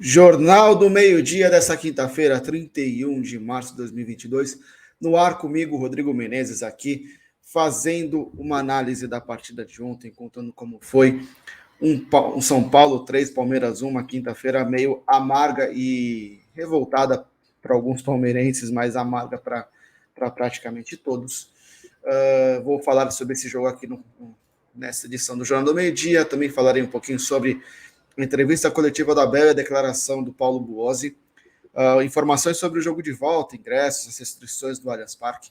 Jornal do Meio-Dia dessa quinta-feira, 31 de março de 2022. No ar comigo, Rodrigo Menezes aqui, fazendo uma análise da partida de ontem, contando como foi um São Paulo 3, Palmeiras 1, uma quinta-feira meio amarga e revoltada para alguns palmeirenses, mas amarga para praticamente todos. Vou falar sobre esse jogo aqui nessa edição do Jornal do Meio-Dia. Também falarei um pouquinho sobre entrevista coletiva da Abel e a declaração do Paulo Buozzi, informações sobre o jogo de volta, ingressos, as restrições do Allianz Parque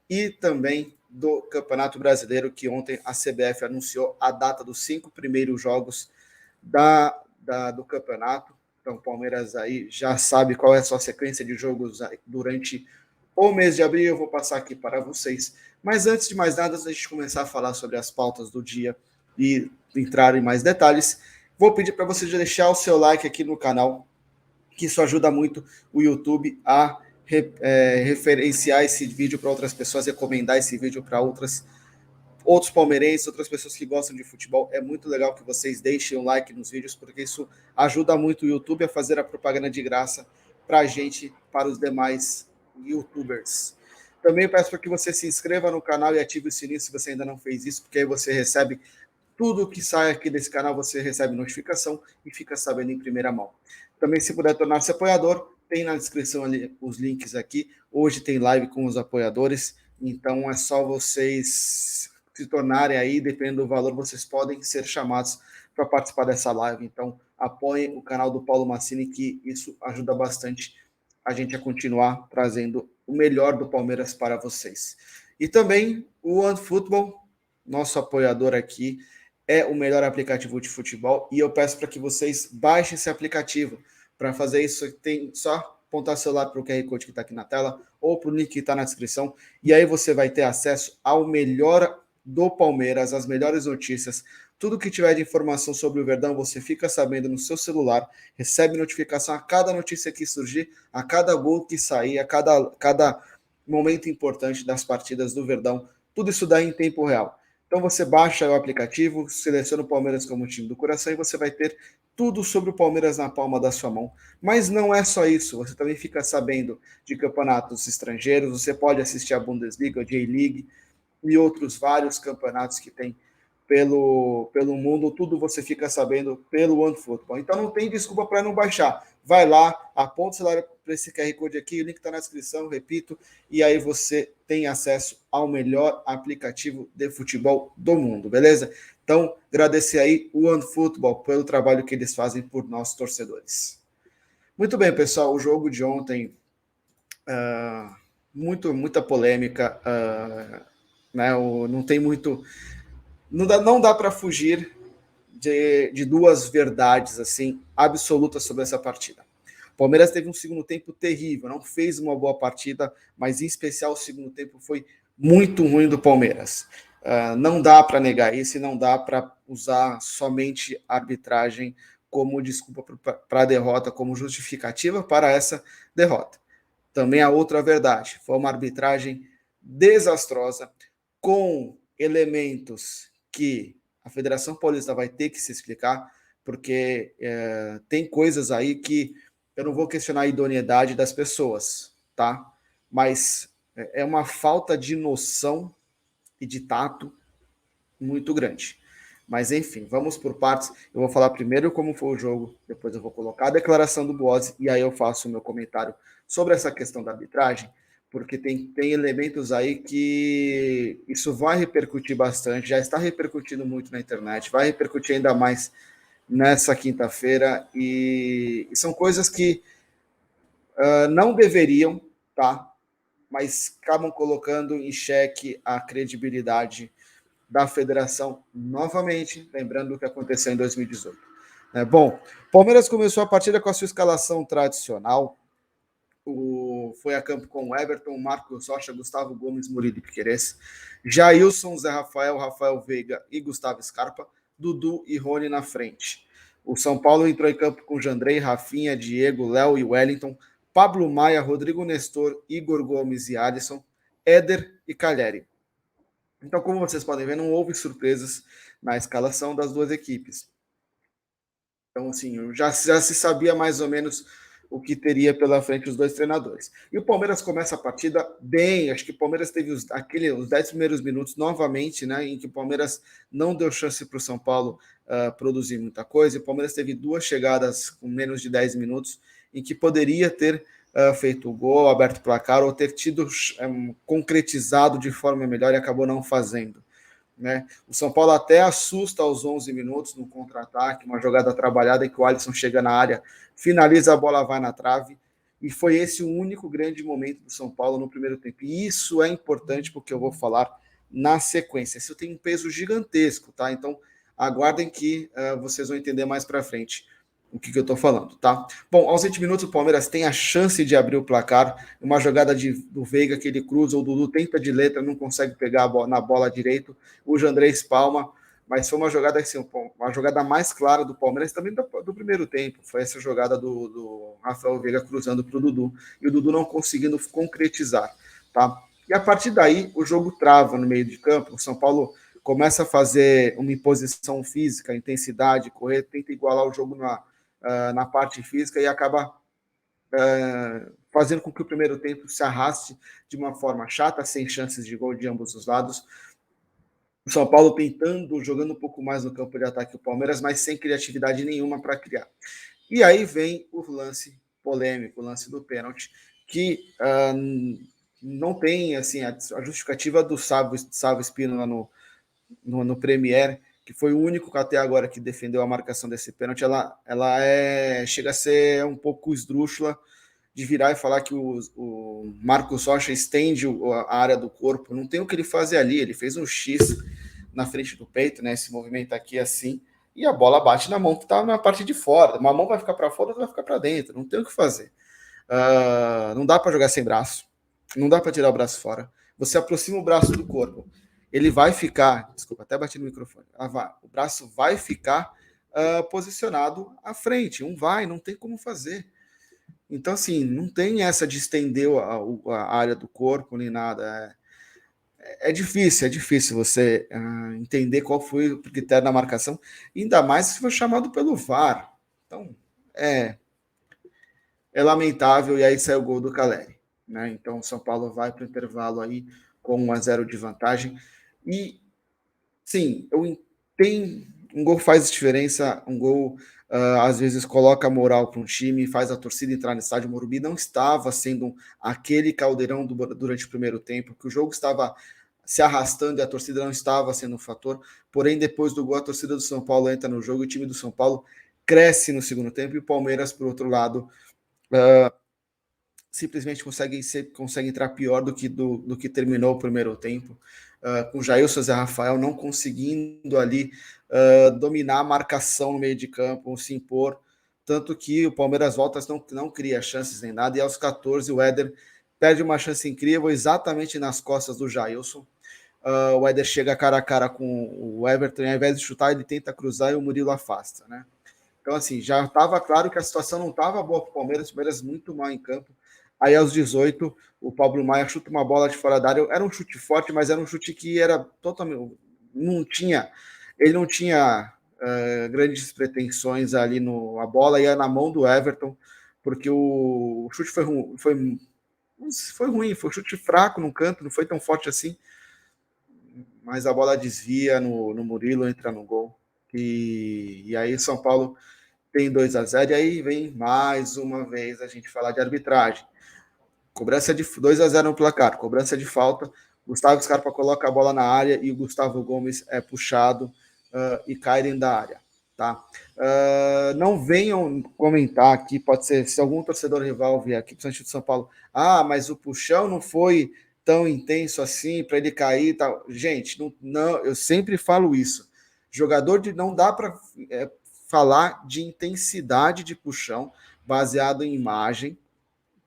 e também do Campeonato Brasileiro, que ontem a CBF anunciou a data dos 5 primeiros jogos do campeonato. Então o Palmeiras aí já sabe qual é a sua sequência de jogos durante o mês de abril. Eu vou passar aqui para vocês. Mas antes de mais nada, antes da gente começar a falar sobre as pautas do dia e entrar em mais detalhes, vou pedir para você deixar o seu like aqui no canal, que isso ajuda muito o YouTube a referenciar esse vídeo para outras pessoas, recomendar esse vídeo para outros palmeirenses, outras pessoas que gostam de futebol. É muito legal que vocês deixem um like nos vídeos, porque isso ajuda muito o YouTube a fazer a propaganda de graça para a gente, para os demais YouTubers. Também peço para que você se inscreva no canal e ative o sininho se você ainda não fez isso, porque aí você recebe tudo que sai aqui desse canal, você recebe notificação e fica sabendo em primeira mão. Também, se puder tornar-se apoiador, tem na descrição ali os links aqui. Hoje tem live com os apoiadores, então é só vocês se tornarem aí, dependendo do valor, vocês podem ser chamados para participar dessa live. Então, apoiem o canal do Paulo Massini, que isso ajuda bastante a gente a continuar trazendo o melhor do Palmeiras para vocês. E também o OneFootball, nosso apoiador aqui, é o melhor aplicativo de futebol e eu peço para que vocês baixem esse aplicativo. Para fazer isso, tem só apontar o celular para o QR Code que está aqui na tela ou para o link que está na descrição e aí você vai ter acesso ao melhor do Palmeiras, as melhores notícias, tudo que tiver de informação sobre o Verdão, você fica sabendo no seu celular, recebe notificação a cada notícia que surgir, a cada gol que sair, a cada momento importante das partidas do Verdão, tudo isso daí em tempo real. Então você baixa o aplicativo, seleciona o Palmeiras como time do coração e você vai ter tudo sobre o Palmeiras na palma da sua mão. Mas não é só isso, você também fica sabendo de campeonatos estrangeiros, você pode assistir a Bundesliga, a J-League e outros vários campeonatos que tem pelo mundo, tudo você fica sabendo pelo OneFootball. Então não tem desculpa para não baixar. Vai lá, aponta o celular para esse QR Code aqui, o link está na descrição, repito, e aí você tem acesso ao melhor aplicativo de futebol do mundo, beleza? Então, agradecer aí o OneFootball pelo trabalho que eles fazem por nós, torcedores. Muito bem, pessoal, o jogo de ontem, muita polêmica, né? Não tem muito... Não dá para fugir de duas verdades assim absolutas sobre essa partida. O Palmeiras teve um segundo tempo terrível, não fez uma boa partida, mas em especial o segundo tempo foi muito ruim do Palmeiras. Não dá para negar isso e não dá para usar somente a arbitragem como desculpa para a derrota, como justificativa para essa derrota. Também a outra verdade, foi uma arbitragem desastrosa, com elementos que a Federação Paulista vai ter que se explicar, porque tem coisas aí que eu não vou questionar a idoneidade das pessoas, tá? Mas é uma falta de noção e de tato muito grande. Mas enfim, vamos por partes. Eu vou falar primeiro como foi o jogo, depois eu vou colocar a declaração do Buozzi e aí eu faço o meu comentário sobre essa questão da arbitragem, porque tem elementos aí que isso vai repercutir bastante, já está repercutindo muito na internet, vai repercutir ainda mais nessa quinta-feira, e são coisas que não deveriam, tá? Mas acabam colocando em xeque a credibilidade da federação novamente, lembrando o que aconteceu em 2018. Bom, Palmeiras começou a partida com a sua escalação tradicional, foi a campo com Everton, Marcos Rocha, Gustavo Gomes, Murilo e Piquerez, Jailson, Zé Rafael, Rafael Veiga e Gustavo Scarpa, Dudu e Rony na frente. O São Paulo entrou em campo com Jandrei, Rafinha, Diego, Léo e Wellington, Pablo Maia, Rodrigo Nestor, Igor Gomes e Alisson, Éder e Calheri. Então, como vocês podem ver, não houve surpresas na escalação das duas equipes. Então, assim, já se sabia mais ou menos o que teria pela frente os dois treinadores. E o Palmeiras começa a partida bem, acho que o Palmeiras teve os 10 primeiros minutos novamente, né, em que o Palmeiras não deu chance para o São Paulo produzir muita coisa, e o Palmeiras teve duas chegadas com menos de 10 minutos, em que poderia ter feito o gol, aberto o placar, ou ter tido concretizado de forma melhor e acabou não fazendo. Né? O São Paulo até assusta aos 11 minutos no contra-ataque, uma jogada trabalhada em que o Alisson chega na área, finaliza, a bola vai na trave, e foi esse o único grande momento do São Paulo no primeiro tempo. E isso é importante porque eu vou falar na sequência. Isso tem um peso gigantesco, tá? Então aguardem que vocês vão entender mais para frente o que eu estou falando, tá? Bom, aos 20 minutos o Palmeiras tem a chance de abrir o placar, uma jogada do Veiga que ele cruza, o Dudu tenta de letra, não consegue pegar na bola direito, o Jandrei espalma, mas foi uma jogada assim, uma jogada mais clara do Palmeiras também do primeiro tempo, foi essa jogada do Rafael Veiga cruzando para o Dudu, e o Dudu não conseguindo concretizar, tá? E a partir daí o jogo trava no meio de campo, o São Paulo começa a fazer uma imposição física, intensidade, correr, tenta igualar o jogo na parte física e acaba fazendo com que o primeiro tempo se arraste de uma forma chata, sem chances de gol de ambos os lados. O São Paulo tentando, jogando um pouco mais no campo de ataque o Palmeiras, mas sem criatividade nenhuma para criar. E aí vem o lance polêmico, o lance do pênalti, que não tem assim a justificativa do Sávio Espino lá no Premier, que foi o único até agora que defendeu a marcação desse pênalti, chega a ser um pouco esdrúxula de virar e falar que o Marcos Rocha estende a área do corpo. Não tem o que ele fazer ali, ele fez um X na frente do peito, né? Esse movimento aqui assim, e a bola bate na mão que está na parte de fora. Uma mão vai ficar para fora, outra vai ficar para dentro, não tem o que fazer. Não dá para jogar sem braço, não dá para tirar o braço fora. Você aproxima o braço do corpo, ele vai ficar, desculpa, até bati no microfone, o braço vai ficar posicionado à frente, não tem como fazer. Então, assim, não tem essa de estender a área do corpo nem nada. É difícil você entender qual foi o critério da marcação, ainda mais se foi chamado pelo VAR. Então, é lamentável, e aí sai o gol do Caleri. Né? Então, o São Paulo vai para o intervalo aí com 1-0 de vantagem. E, sim, eu entendo, um gol faz diferença, um gol às vezes coloca moral para um time, faz a torcida entrar no estádio. O Morumbi não estava sendo aquele caldeirão durante o primeiro tempo, que o jogo estava se arrastando e a torcida não estava sendo um fator. Porém, depois do gol, a torcida do São Paulo entra no jogo e o time do São Paulo cresce no segundo tempo, e o Palmeiras, por outro lado, simplesmente consegue entrar pior do que terminou o primeiro tempo, com Jailson e Zé Rafael não conseguindo ali dominar a marcação no meio de campo, se impor, tanto que o Palmeiras volta, não cria chances nem nada, e aos 14 o Éder perde uma chance incrível exatamente nas costas do Jailson. O Éder chega cara a cara com o Everton, e ao invés de chutar, ele tenta cruzar e o Murilo afasta, né? Então, assim, já estava claro que a situação não estava boa para o Palmeiras muito mal em campo. Aí, aos 18, o Pablo Maia chuta uma bola de fora da área. Era um chute forte, mas era um chute que era totalmente. Ele não tinha grandes pretensões ali a bola ia na mão do Everton, porque o chute foi ruim, foi um chute fraco no canto, não foi tão forte assim, mas a bola desvia no Murilo, entra no gol. E aí São Paulo tem 2-0, e aí vem mais uma vez a gente falar de arbitragem. Cobrança de 2-0 no placar, cobrança de falta, Gustavo Scarpa coloca a bola na área e o Gustavo Gomes é puxado e cai dentro da área. Tá? Não venham comentar aqui, pode ser, se algum torcedor rival vier aqui, principalmente do São Paulo, mas o puxão não foi tão intenso assim para ele cair. Tal. Gente, não, eu sempre falo isso. Jogador não dá para falar de intensidade de puxão baseado em imagem,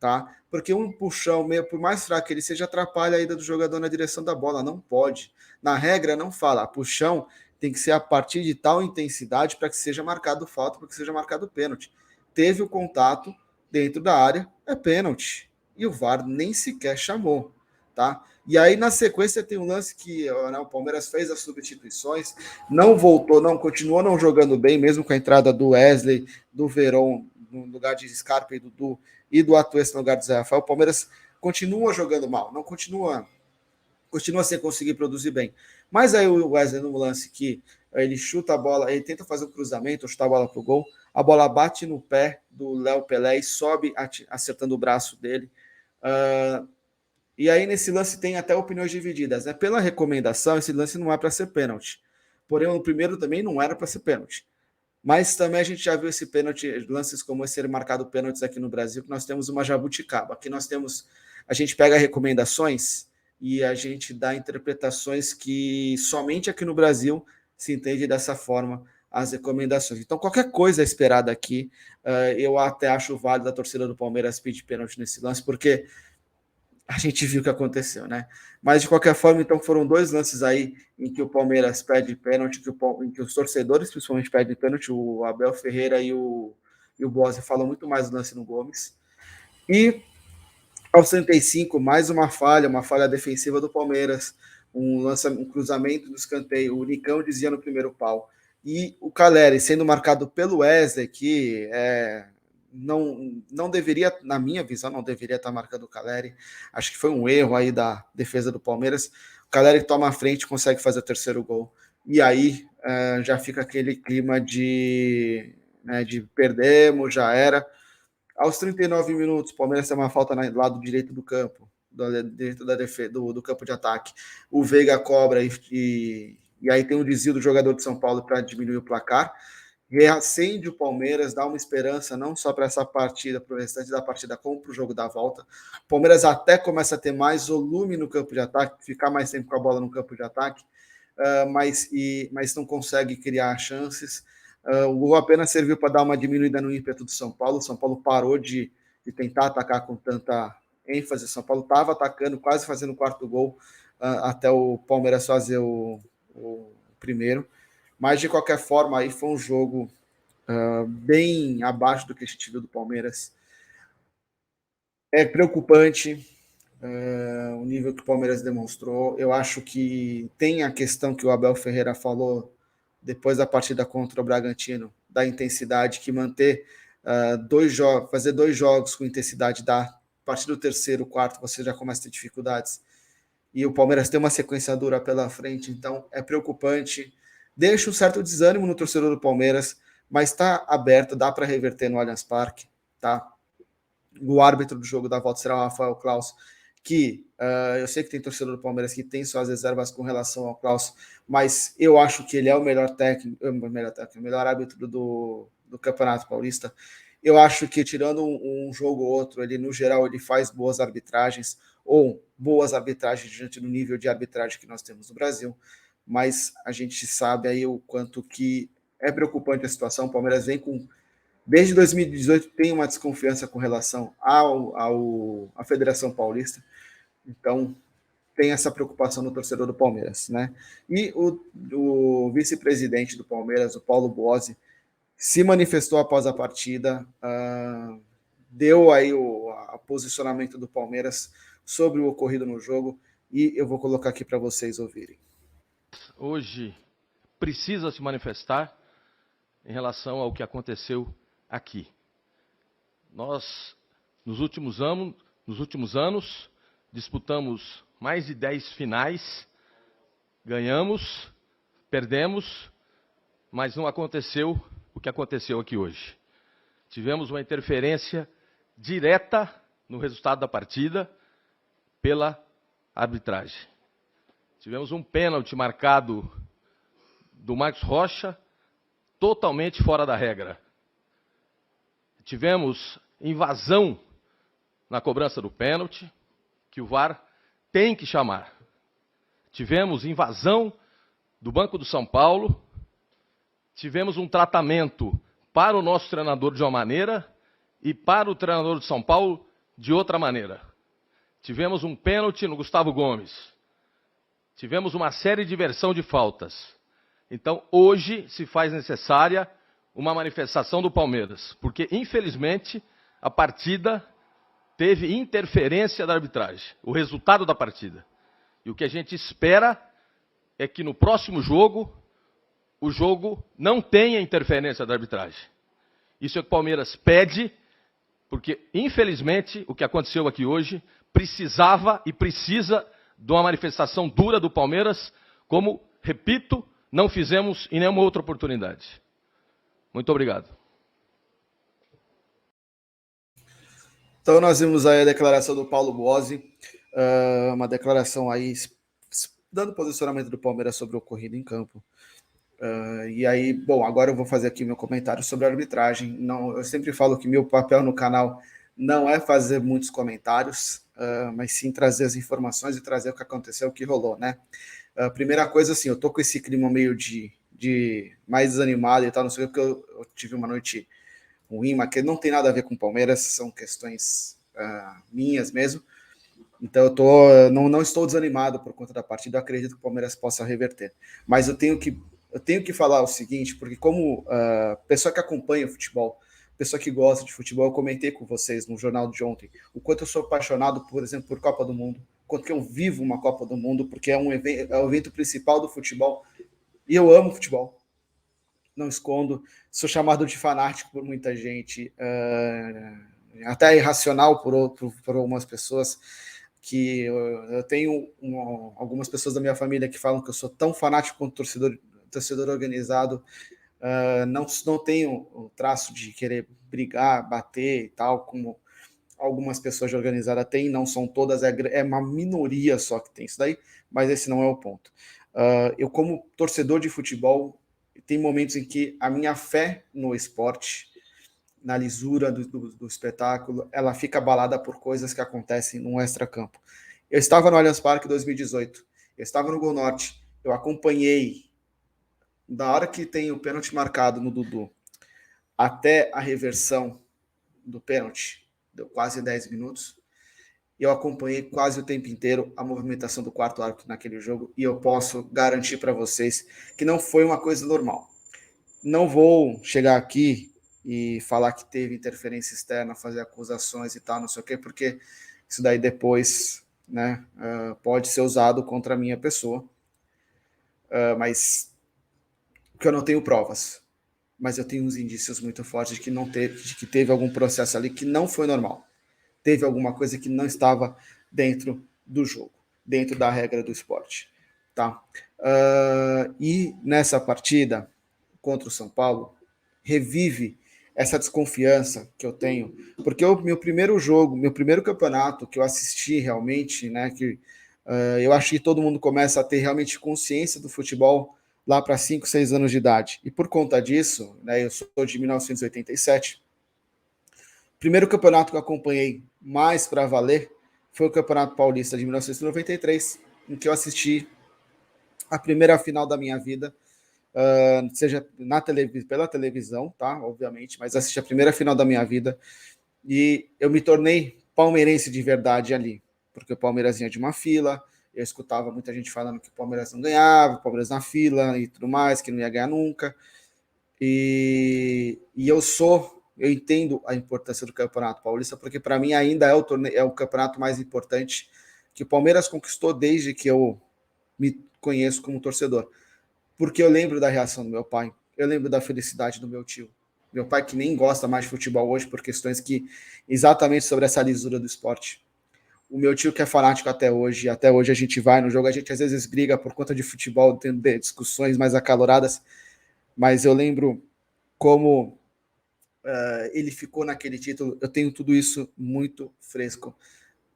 tá? Porque um puxão, por mais fraco que ele seja, atrapalha a ida do jogador na direção da bola, não pode. Na regra não fala, puxão tem que ser a partir de tal intensidade para que seja marcado falta, para que seja marcado pênalti. Teve o contato dentro da área, é pênalti. E o VAR nem sequer chamou. tá? E aí, na sequência, tem um lance que, né, o Palmeiras fez as substituições, não voltou, não continuou não jogando bem, mesmo com a entrada do Wesley, do Verón no lugar de Scarpa e Dudu, e do Atuesta no lugar de Zé Rafael. O Palmeiras continua jogando mal, não continua sem conseguir produzir bem. Mas aí o Wesley, no lance que ele chuta a bola, ele tenta fazer um cruzamento, chutar a bola para o gol, a bola bate no pé do Léo Pelé e sobe acertando o braço dele. E aí, nesse lance, tem até opiniões divididas. Né? Pela recomendação, esse lance não é para ser pênalti. Porém, o primeiro também não era para ser pênalti. Mas também a gente já viu esse pênalti, lances como esse ser marcado pênaltis aqui no Brasil, que nós temos uma jabuticaba. Aqui nós temos, a gente pega recomendações e a gente dá interpretações que somente aqui no Brasil se entende dessa forma as recomendações. Então, qualquer coisa esperada aqui, eu até acho válido a torcida do Palmeiras pedir pênalti nesse lance, porque a gente viu o que aconteceu, né? Mas, de qualquer forma, então, foram dois lances aí em que o Palmeiras pede pênalti, em que os torcedores, principalmente, pedem pênalti, o Abel Ferreira e o Bose falam muito mais do lance no Gomes. E, aos 35, mais uma falha defensiva do Palmeiras, um cruzamento no escanteio, o Nicão dizia no primeiro pau. E o Caleri sendo marcado pelo Wesley, que não deveria, na minha visão, não deveria estar marcando o Caleri. Acho que foi um erro aí da defesa do Palmeiras. O Caleri toma a frente, consegue fazer o terceiro gol. E aí já fica aquele clima de perdemos, já era. Aos 39 minutos, o Palmeiras tem uma falta no lado direito do campo, dentro da defesa, do campo de ataque. O Veiga cobra e aí tem um desvio do jogador de São Paulo para diminuir o placar. Reacende o Palmeiras, dá uma esperança não só para essa partida, para o restante da partida, como para o jogo da volta. O Palmeiras até começa a ter mais volume no campo de ataque, ficar mais tempo com a bola no campo de ataque, mas não consegue criar chances. O gol apenas serviu para dar uma diminuída no ímpeto do São Paulo. O São Paulo parou de tentar atacar com tanta ênfase. O São Paulo estava atacando, quase fazendo o quarto gol, até o Palmeiras fazer o primeiro. Mas, de qualquer forma, aí foi um jogo bem abaixo do que a gente viu do Palmeiras. É preocupante o nível que o Palmeiras demonstrou. Eu acho que tem a questão que o Abel Ferreira falou depois da partida contra o Bragantino, da intensidade, que manter fazer dois jogos com intensidade a partir do terceiro, quarto, você já começa a ter dificuldades. E o Palmeiras tem uma sequência dura pela frente, então é preocupante. Deixa um certo desânimo no torcedor do Palmeiras, mas está aberto, dá para reverter no Allianz Parque, tá? O árbitro do jogo da volta será o Rafael Claus, que eu sei que tem torcedor do Palmeiras que tem suas reservas com relação ao Claus, mas eu acho que ele é o melhor técnico, o melhor árbitro do Campeonato Paulista. Eu acho que, tirando um jogo ou outro, ele, no geral, ele faz boas arbitragens, ou boas arbitragens diante do nível de arbitragem que nós temos no Brasil, mas a gente sabe aí o quanto que é preocupante a situação. O Palmeiras vem com... Desde 2018 tem uma desconfiança com relação à Federação Paulista, então tem essa preocupação no torcedor do Palmeiras, né? E o vice-presidente do Palmeiras, o Paulo Bozzi, se manifestou após a partida, deu aí o posicionamento do Palmeiras sobre o ocorrido no jogo, e eu vou colocar aqui para vocês ouvirem. Hoje precisa se manifestar em relação ao que aconteceu aqui. Nós, nos últimos anos, disputamos mais de 10 finais, ganhamos, perdemos, mas não aconteceu o que aconteceu aqui hoje. Tivemos uma interferência direta no resultado da partida pela arbitragem. Tivemos um pênalti marcado do Marcos Rocha, totalmente fora da regra. Tivemos invasão na cobrança do pênalti, que o VAR tem que chamar. Tivemos invasão do Banco do São Paulo, tivemos um tratamento para o nosso treinador de uma maneira e para o treinador de São Paulo de outra maneira. Tivemos um pênalti no Gustavo Gomes. Tivemos uma série de inversão de faltas. Então, hoje se faz necessária uma manifestação do Palmeiras, porque, infelizmente, a partida teve interferência da arbitragem, o resultado da partida. E o que a gente espera é que no próximo jogo, o jogo não tenha interferência da arbitragem. Isso é o que o Palmeiras pede, porque, infelizmente, o que aconteceu aqui hoje precisava e precisa de uma manifestação dura do Palmeiras, como, repito, não fizemos em nenhuma outra oportunidade. Muito obrigado. Então nós vimos aí a declaração do Paulo Bozzi, uma declaração aí dando posicionamento do Palmeiras sobre o ocorrido em campo. E aí, bom, agora eu vou fazer aqui meu comentário sobre a arbitragem. Não, eu sempre falo que meu papel no canal não é fazer muitos comentários, mas sim trazer as informações e trazer o que aconteceu, o que rolou, né? Primeira coisa, assim, eu tô com esse clima meio de mais desanimado e tal, não sei o que, porque eu tive uma noite ruim, mas que não tem nada a ver com o Palmeiras, são questões minhas mesmo. Então não estou desanimado por conta da partida, eu acredito que o Palmeiras possa reverter. Mas eu tenho que falar o seguinte, porque como pessoa que acompanha o futebol, pessoa que gosta de futebol, eu comentei com vocês no jornal de ontem o quanto eu sou apaixonado, por exemplo, por Copa do Mundo, o quanto que eu vivo uma Copa do Mundo, porque é o evento principal do futebol, e eu amo futebol. Não escondo, sou chamado de fanático por muita gente, até irracional por algumas pessoas, que eu tenho algumas pessoas da minha família que falam que eu sou tão fanático quanto torcedor organizado, não tenho o traço de querer brigar, bater e tal, como algumas pessoas de organizada têm, não são todas, é uma minoria só que tem isso daí, mas esse não é o ponto. Eu, como torcedor de futebol, tem momentos em que a minha fé no esporte, na lisura do espetáculo, ela fica abalada por coisas que acontecem no extracampo. Eu estava no Allianz Parque em 2018, eu estava no Gol Norte, eu acompanhei da hora que tem o pênalti marcado no Dudu até a reversão do pênalti, deu quase 10 minutos, e eu acompanhei quase o tempo inteiro a movimentação do quarto árbitro naquele jogo, e eu posso garantir para vocês que não foi uma coisa normal. Não vou chegar aqui e falar que teve interferência externa, fazer acusações e tal, não sei o quê, porque isso daí depois, né, pode ser usado contra a minha pessoa, mas que eu não tenho provas, mas eu tenho uns indícios muito fortes de que teve algum processo ali que não foi normal, teve alguma coisa que não estava dentro do jogo, dentro da regra do esporte, tá? E nessa partida contra o São Paulo, revive essa desconfiança que eu tenho, porque o meu primeiro jogo, meu primeiro campeonato que eu assisti realmente, né, que eu acho que todo mundo começa a ter realmente consciência do futebol lá para 5, 6 anos de idade. E por conta disso, né, eu sou de 1987. O primeiro campeonato que eu acompanhei mais para valer foi o Campeonato Paulista de 1993, em que eu assisti a primeira final da minha vida, seja pela televisão, tá? Obviamente, mas assisti a primeira final da minha vida e eu me tornei palmeirense de verdade ali, porque o Palmeiras vinha de uma fila, eu escutava muita gente falando que o Palmeiras não ganhava, o Palmeiras na fila e tudo mais, que não ia ganhar nunca. E eu entendo a importância do Campeonato Paulista, porque para mim ainda é o campeonato mais importante que o Palmeiras conquistou desde que eu me conheço como torcedor. Porque eu lembro da reação do meu pai, eu lembro da felicidade do meu tio. Meu pai que nem gosta mais de futebol hoje por questões que exatamente sobre essa lisura do esporte. O meu tio que é fanático até hoje a gente vai no jogo, a gente às vezes briga por conta de futebol, tendo discussões mais acaloradas, mas eu lembro como ele ficou naquele título, eu tenho tudo isso muito fresco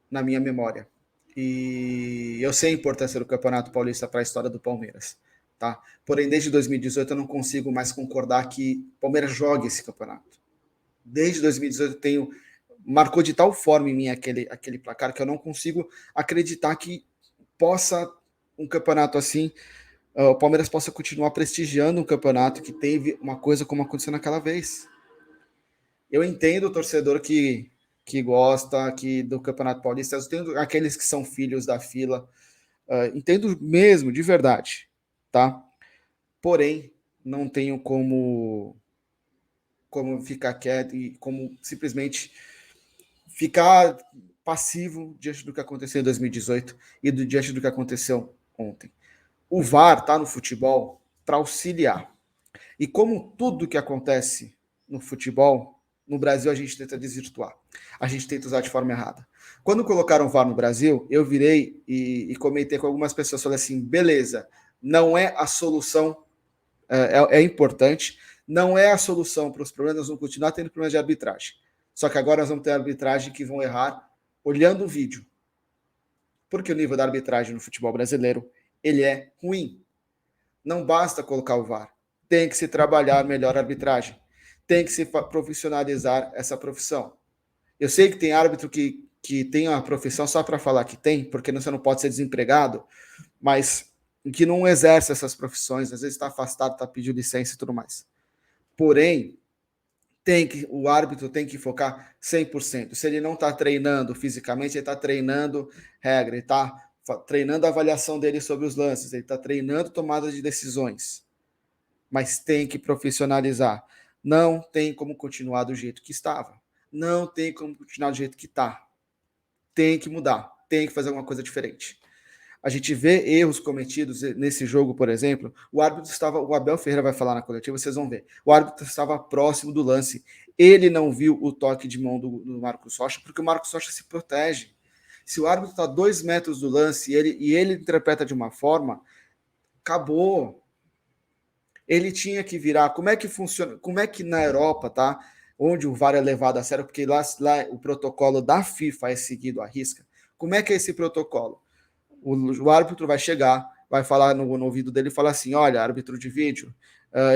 na minha memória. E eu sei a importância do Campeonato Paulista para a história do Palmeiras. Tá? Porém, desde 2018 eu não consigo mais concordar que o Palmeiras jogue esse campeonato. Desde 2018 marcou de tal forma em mim aquele placar que eu não consigo acreditar que possa um campeonato assim, o Palmeiras possa continuar prestigiando um campeonato que teve uma coisa como aconteceu naquela vez. Eu entendo o torcedor que gosta do Campeonato Paulista, eu entendo aqueles que são filhos da fila, entendo mesmo, de verdade, tá? Porém, não tenho como ficar quieto e como simplesmente ficar passivo diante do que aconteceu em 2018 e diante do que aconteceu ontem. O VAR está no futebol para auxiliar. E como tudo que acontece no futebol, no Brasil a gente tenta desvirtuar. A gente tenta usar de forma errada. Quando colocaram o VAR no Brasil, eu virei e comentei com algumas pessoas, falei assim, beleza, não é a solução, é importante, não é a solução para os problemas, nós vamos continuar tendo problemas de arbitragem. Só que agora nós vamos ter arbitragem que vão errar olhando o vídeo. Porque o nível da arbitragem no futebol brasileiro, ele é ruim. Não basta colocar o VAR. Tem que se trabalhar melhor a arbitragem. Tem que se profissionalizar essa profissão. Eu sei que tem árbitro que tem uma profissão só para falar que tem, porque você não pode ser desempregado, mas que não exerce essas profissões, às vezes está afastado, está pedindo licença e tudo mais. Porém, o árbitro tem que focar 100%. Se ele não está treinando fisicamente, ele está treinando regra, ele está treinando a avaliação dele sobre os lances, ele está treinando tomada de decisões. Mas tem que profissionalizar. Não tem como continuar do jeito que estava. Não tem como continuar do jeito que está. Tem que mudar. Tem que fazer alguma coisa diferente. A gente vê erros cometidos nesse jogo, por exemplo. O árbitro estava, o Abel Ferreira vai falar na coletiva, vocês vão ver. O árbitro estava próximo do lance. Ele não viu o toque de mão do Marcos Rocha, porque o Marcos Rocha se protege. Se o árbitro está a 2 metros do lance e ele interpreta de uma forma, acabou. Ele tinha que virar. Como é que funciona? Como é que na Europa, tá? Onde o VAR é levado a sério, porque lá o protocolo da FIFA é seguido à risca. Como é que é esse protocolo? O árbitro vai chegar, vai falar no ouvido dele e falar assim: olha, árbitro de vídeo,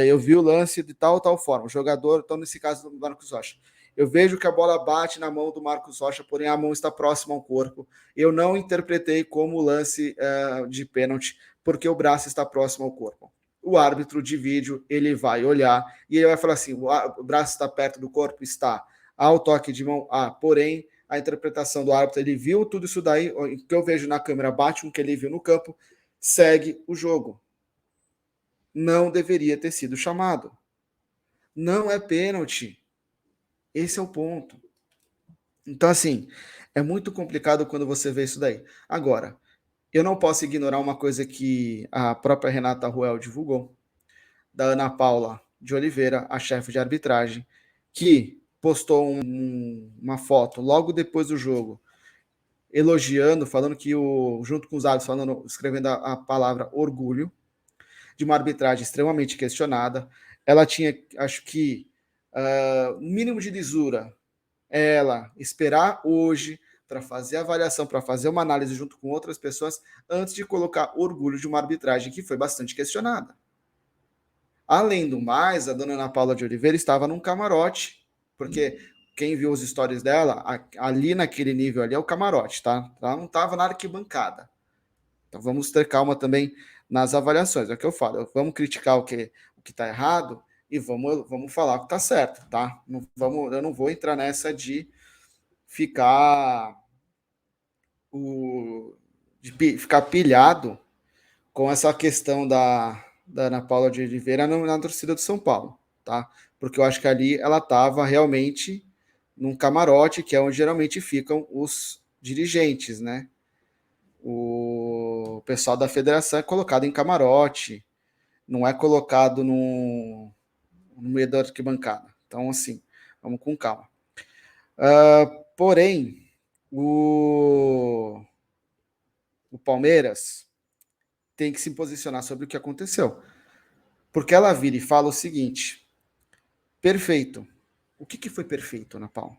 eu vi o lance de tal forma. O jogador, então nesse caso do Marcos Rocha, eu vejo que a bola bate na mão do Marcos Rocha, porém a mão está próxima ao corpo. Eu não interpretei como lance de pênalti, porque o braço está próximo ao corpo. O árbitro de vídeo, ele vai olhar e ele vai falar assim: o braço está perto do corpo? Está. Ao toque de mão? Porém, a interpretação do árbitro, ele viu tudo isso daí, o que eu vejo na câmera bate com o que ele viu no campo, segue o jogo. Não deveria ter sido chamado. Não é pênalti. Esse é o ponto. Então, assim, é muito complicado quando você vê isso daí. Agora, eu não posso ignorar uma coisa que a própria Renata Ruel divulgou, da Ana Paula de Oliveira, a chefe de arbitragem, que postou uma foto logo depois do jogo, elogiando, falando que junto com os árbitros, escrevendo a palavra orgulho, de uma arbitragem extremamente questionada. Ela tinha, acho que, um mínimo de lisura, ela esperar hoje para fazer a avaliação, para fazer uma análise junto com outras pessoas, antes de colocar orgulho de uma arbitragem que foi bastante questionada. Além do mais, a dona Ana Paula de Oliveira estava num camarote, porque quem viu os stories dela, ali naquele nível ali é o camarote, tá? Ela não estava na arquibancada. Então vamos ter calma também nas avaliações. É o que eu falo, vamos criticar o que está errado e vamos falar o que está certo, tá? Eu não vou entrar nessa de ficar ficar pilhado com essa questão da Ana Paula de Oliveira na torcida do São Paulo, tá? Porque eu acho que ali ela estava realmente num camarote, que é onde geralmente ficam os dirigentes, né? O pessoal da federação é colocado em camarote, não é colocado no meio da arquibancada. Então, assim, vamos com calma. Porém, o Palmeiras tem que se posicionar sobre o que aconteceu. Porque ela vira e fala o seguinte: perfeito. O que foi perfeito, Ana Paula?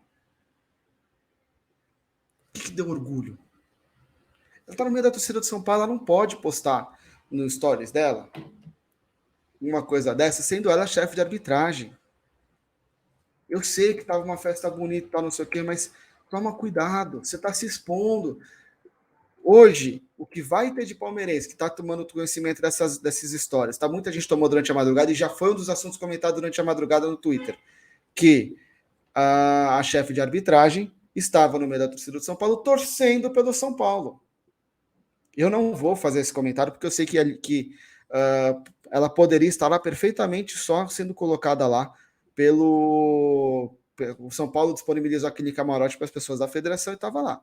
O que deu orgulho? Ela está no meio da torcida de São Paulo, ela não pode postar no stories dela uma coisa dessa, sendo ela chefe de arbitragem. Eu sei que estava uma festa bonita, tal, não sei o quê, mas toma cuidado, você está se expondo. Hoje, o que vai ter de palmeirense que está tomando conhecimento dessas histórias, tá? Muita gente tomou durante a madrugada e já foi um dos assuntos comentados durante a madrugada no Twitter, que a chefe de arbitragem estava no meio da torcida do São Paulo torcendo pelo São Paulo. Eu não vou fazer esse comentário porque eu sei que ela poderia estar lá perfeitamente só sendo colocada lá O São Paulo disponibilizou aquele camarote para as pessoas da federação e estava lá.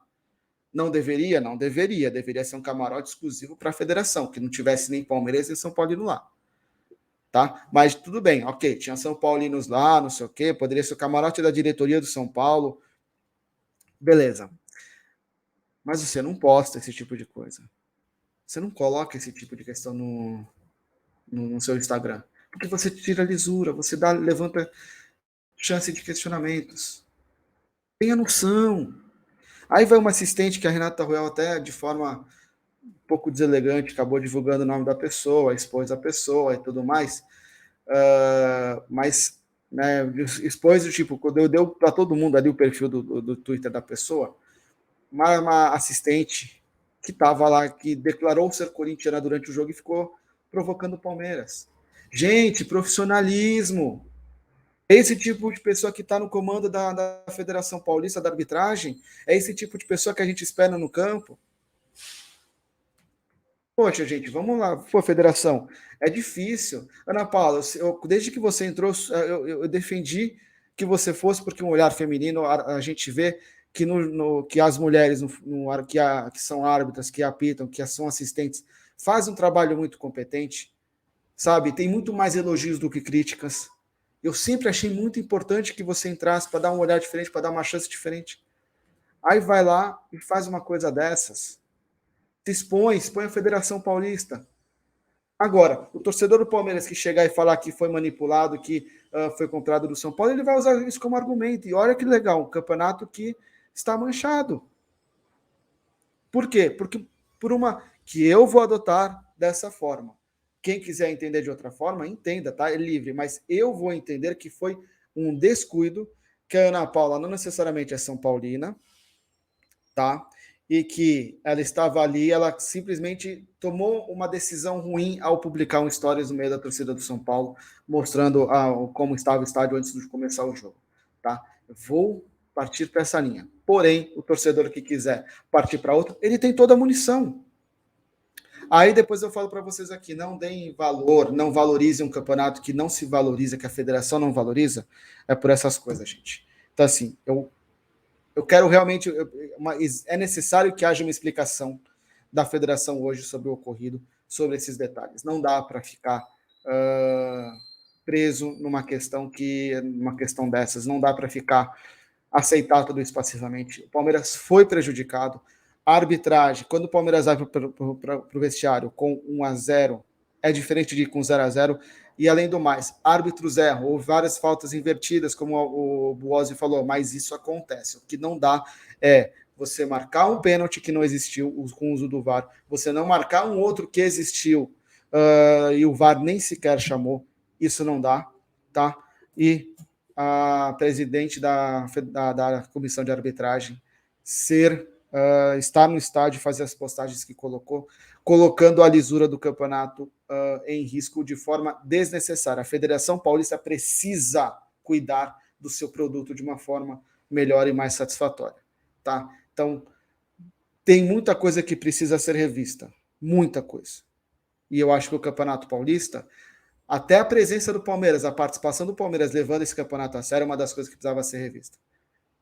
Não deveria? Não deveria. Deveria ser um camarote exclusivo para a federação, que não tivesse nem Palmeiras nem São Paulino lá. Tá? Mas tudo bem, ok, tinha São Paulinos lá, não sei o quê, poderia ser o camarote da diretoria do São Paulo, beleza. Mas você não posta esse tipo de coisa. Você não coloca esse tipo de questão no seu Instagram. Porque você tira a lisura, você levanta chance de questionamentos. Tenha noção. Aí vai uma assistente que a Renata Ruel até de forma um pouco deselegante acabou divulgando o nome da pessoa, expôs a pessoa e tudo mais. Mas né, expôs o tipo, quando eu deu para todo mundo ali o perfil do Twitter da pessoa, uma assistente que estava lá, que declarou ser corintiana durante o jogo e ficou provocando o Palmeiras. Gente, profissionalismo. Esse tipo de pessoa que está no comando da Federação Paulista da Arbitragem, é esse tipo de pessoa que a gente espera no campo. Poxa, gente, vamos lá. Pô, federação, é difícil. Ana Paula, desde que você entrou, eu defendi que você fosse, porque um olhar feminino, a gente vê que, que as mulheres que são árbitras, que apitam, que são assistentes, fazem um trabalho muito competente, sabe? Tem muito mais elogios do que críticas. Eu sempre achei muito importante que você entrasse para dar um olhar diferente, para dar uma chance diferente. Aí vai lá e faz uma coisa dessas. Se expõe a Federação Paulista. Agora, o torcedor do Palmeiras que chegar e falar que foi manipulado, que foi comprado do São Paulo, ele vai usar isso como argumento. E olha que legal, um campeonato que está manchado. Por quê? Porque por uma que eu vou adotar dessa forma. Quem quiser entender de outra forma, entenda, tá? É livre, mas eu vou entender que foi um descuido, que a Ana Paula não necessariamente é São Paulina, tá? E que ela estava ali, ela simplesmente tomou uma decisão ruim ao publicar um stories no meio da torcida do São Paulo, mostrando como estava o estádio antes de começar o jogo, tá? Vou partir para essa linha. Porém, o torcedor que quiser partir para outra, ele tem toda a munição. Aí depois eu falo para vocês aqui, não deem valor, não valorizem um campeonato que não se valoriza, que a federação não valoriza, é por essas coisas, gente. Então, assim, eu quero realmente, é necessário que haja uma explicação da federação hoje sobre o ocorrido, sobre esses detalhes. Não dá para ficar preso numa questão dessas, não dá para ficar aceitar tudo isso passivamente. O Palmeiras foi prejudicado. A arbitragem, quando o Palmeiras vai para o vestiário com 1-0, é diferente de ir com 0-0. E além do mais, árbitros erram, ou várias faltas invertidas, como o Buozzi falou, mas isso acontece. O que não dá é você marcar um pênalti que não existiu com o uso do VAR, você não marcar um outro que existiu e o VAR nem sequer chamou, isso não dá, tá? E a presidente da comissão de arbitragem estar no estádio e fazer as postagens que colocando a lisura do campeonato em risco de forma desnecessária. A Federação Paulista precisa cuidar do seu produto de uma forma melhor e mais satisfatória, tá? Então, tem muita coisa que precisa ser revista, muita coisa. E eu acho que o Campeonato Paulista, até a presença do Palmeiras, a participação do Palmeiras levando esse campeonato a sério é uma das coisas que precisava ser revista,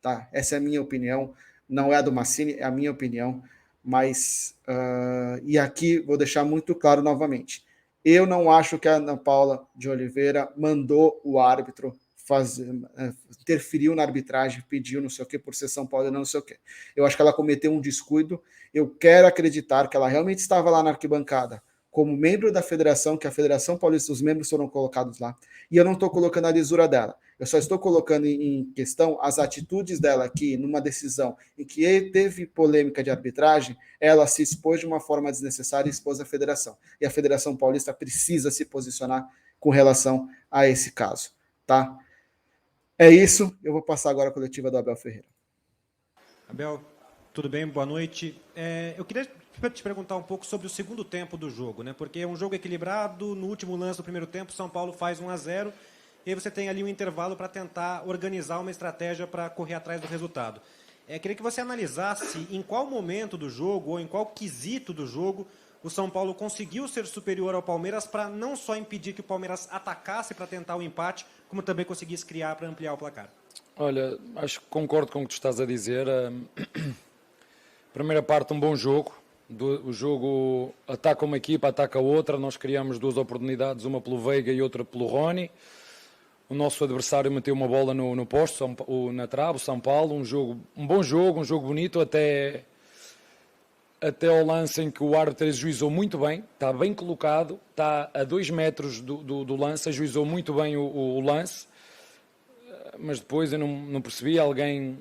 tá? Essa é a minha opinião, não é a do Massini, é a minha opinião, mas e aqui vou deixar muito claro novamente, eu não acho que a Ana Paula de Oliveira mandou o árbitro interferiu na arbitragem, pediu não sei o que por ser São Paulo, não sei o que. Eu acho que ela cometeu um descuido, eu quero acreditar que ela realmente estava lá na arquibancada como membro da federação, que a Federação Paulista, os membros foram colocados lá, e eu não estou colocando a lisura dela, eu só estou colocando em questão as atitudes dela aqui, numa decisão em que teve polêmica de arbitragem, ela se expôs de uma forma desnecessária e expôs a federação. E a Federação Paulista precisa se posicionar com relação a esse caso, tá? É isso, eu vou passar agora a coletiva do Abel Ferreira. Abel, tudo bem? Boa noite. Eu queria te perguntar um pouco sobre o segundo tempo do jogo, né? Porque é um jogo equilibrado, no último lance do primeiro tempo, São Paulo faz 1-0, e aí você tem ali um intervalo para tentar organizar uma estratégia para correr atrás do resultado. Queria que você analisasse em qual momento do jogo, ou em qual quesito do jogo, o São Paulo conseguiu ser superior ao Palmeiras para não só impedir que o Palmeiras atacasse para tentar o empate, como também conseguisse criar para ampliar o placar. Olha, acho que concordo com o que tu estás a dizer. Primeira parte, um bom jogo. O jogo ataca uma equipa, ataca a outra. Nós criamos 2 oportunidades, uma pelo Veiga e outra pelo Rony. O nosso adversário meteu uma bola no posto, na trave, o São Paulo. Um bom jogo, um jogo bonito, até ao lance em que o árbitro ajuizou muito bem. Está bem colocado, está a 2 metros do lance, ajuizou muito bem o lance. Mas depois eu não percebi, alguém,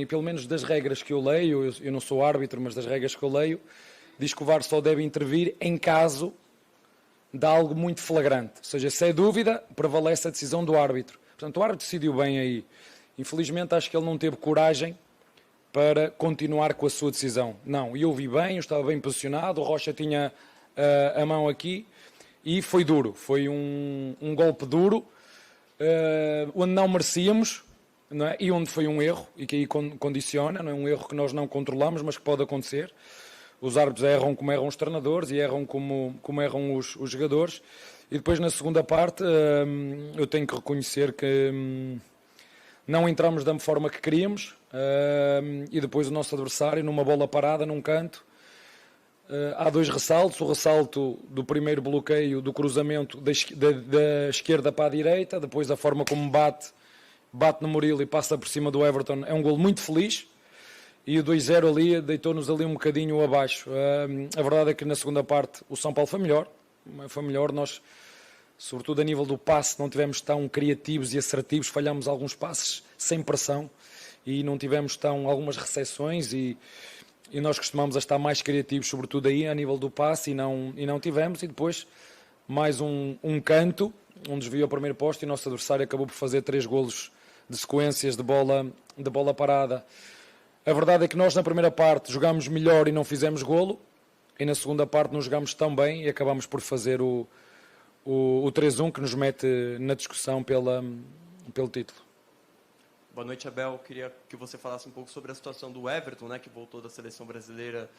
pelo menos das regras que eu leio, eu não sou árbitro, mas das regras que eu leio, diz que o VAR só deve intervir em caso de algo muito flagrante. Ou seja, se é dúvida, prevalece a decisão do árbitro. Portanto, o árbitro decidiu bem aí. Infelizmente, acho que ele não teve coragem para continuar com a sua decisão. Não, eu vi bem, eu estava bem posicionado, o Rocha tinha a mão aqui e foi duro. Foi um golpe duro, onde não merecíamos, não é? E onde foi um erro, e que aí condiciona, não é um erro que nós não controlamos, mas que pode acontecer. Os árbitros erram como erram os treinadores e erram como erram os jogadores. E depois, na segunda parte, eu tenho que reconhecer que não entramos da forma que queríamos, e depois o nosso adversário, numa bola parada, num canto, há 2 ressaltos, o ressalto do primeiro bloqueio do cruzamento da esquerda para a direita, depois a forma como bate no Murilo e passa por cima do Everton, é um golo muito feliz, e o 2-0 ali deitou-nos ali um bocadinho abaixo. A verdade é que na segunda parte o São Paulo foi melhor, nós, sobretudo a nível do passe, não tivemos tão criativos e assertivos, falhámos alguns passes sem pressão e não tivemos algumas recepções e nós costumamos estar mais criativos, sobretudo aí a nível do passe, e não tivemos. E depois mais um canto, um desvio ao primeiro posto, e o nosso adversário acabou por fazer 3 golos de sequências de bola parada. A verdade é que nós na primeira parte jogámos melhor e não fizemos golo, e na segunda parte não jogámos tão bem e acabámos por fazer o 3-1, que nos mete na discussão pelo título. Boa noite, Abel. Queria que você falasse um pouco sobre a situação do Everton, né, que voltou da seleção brasileira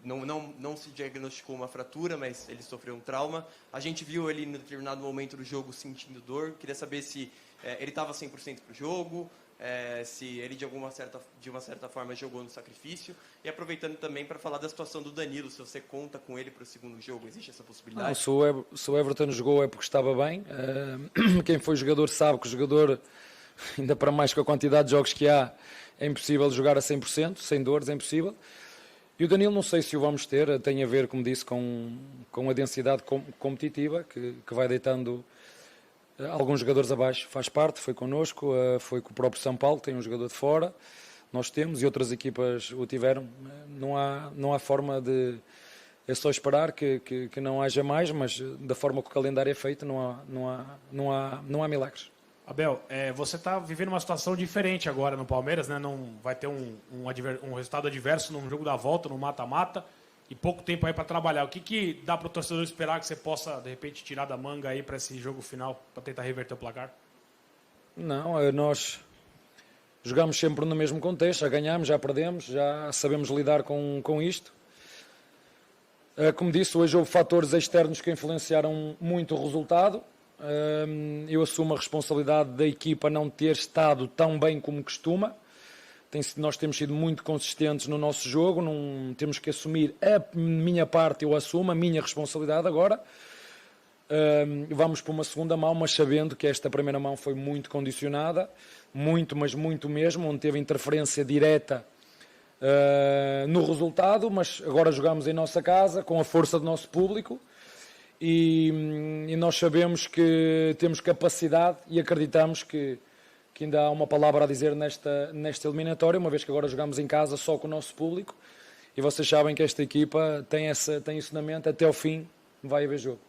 não se diagnosticou uma fratura, mas ele sofreu um trauma. A gente viu ele em determinado momento do jogo sentindo dor. Queria saber se ele estava 100% para o jogo, se ele de uma certa forma jogou no sacrifício. E aproveitando também para falar da situação do Danilo, se você conta com ele para o segundo jogo, existe essa possibilidade? Se o Everton jogou é porque estava bem. Quem foi jogador sabe que o jogador, ainda para mais com a quantidade de jogos que há, é impossível jogar a 100%, sem dores, é impossível. E o Danilo, não sei se o vamos ter, tem a ver, como disse, com a densidade competitiva, que vai deitando alguns jogadores abaixo. Faz parte, foi connosco, foi com o próprio São Paulo, tem um jogador de fora, nós temos, e outras equipas o tiveram. Não há forma de... É só esperar que não haja mais, mas da forma que o calendário é feito, não há milagres. Abel, você está vivendo uma situação diferente agora no Palmeiras, né? Não vai ter um resultado adverso num jogo da volta, no mata-mata, e pouco tempo aí para trabalhar. O que dá para o torcedor esperar que você possa, de repente, tirar da manga aí para esse jogo final, para tentar reverter o placar? Não, nós jogamos sempre no mesmo contexto, já ganhamos, já perdemos, já sabemos lidar com isto. Como disse, hoje houve fatores externos que influenciaram muito o resultado. Eu assumo a responsabilidade da equipa não ter estado tão bem como costuma. Nós temos sido muito consistentes no nosso jogo, não temos que assumir a minha parte, eu assumo a minha responsabilidade agora. Vamos para uma segunda mão, mas sabendo que esta primeira mão foi muito condicionada, muito, mas muito mesmo, onde teve interferência direta no resultado, mas agora jogamos em nossa casa, com a força do nosso público. E nós sabemos que temos capacidade e acreditamos que ainda há uma palavra a dizer nesta eliminatória, uma vez que agora jogamos em casa só com o nosso público, e vocês sabem que esta equipa tem isso na mente, até ao fim vai haver jogo.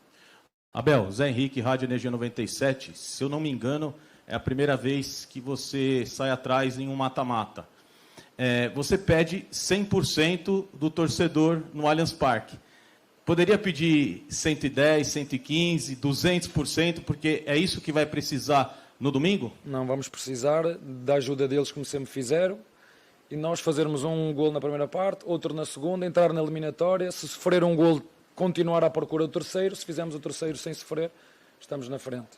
Abel, Zé Henrique, Rádio Energia 97, se eu não me engano, é a primeira vez que você sai atrás em um mata-mata. Você pede 100% do torcedor no Allianz Parque. Poderia pedir 110, 115, 200%, porque é isso que vai precisar no domingo? Não, vamos precisar da ajuda deles, como sempre fizeram, e nós fazermos um golo na primeira parte, outro na segunda, entrar na eliminatória, se sofrer um golo, continuar à procura do terceiro, se fizermos o terceiro sem sofrer, estamos na frente.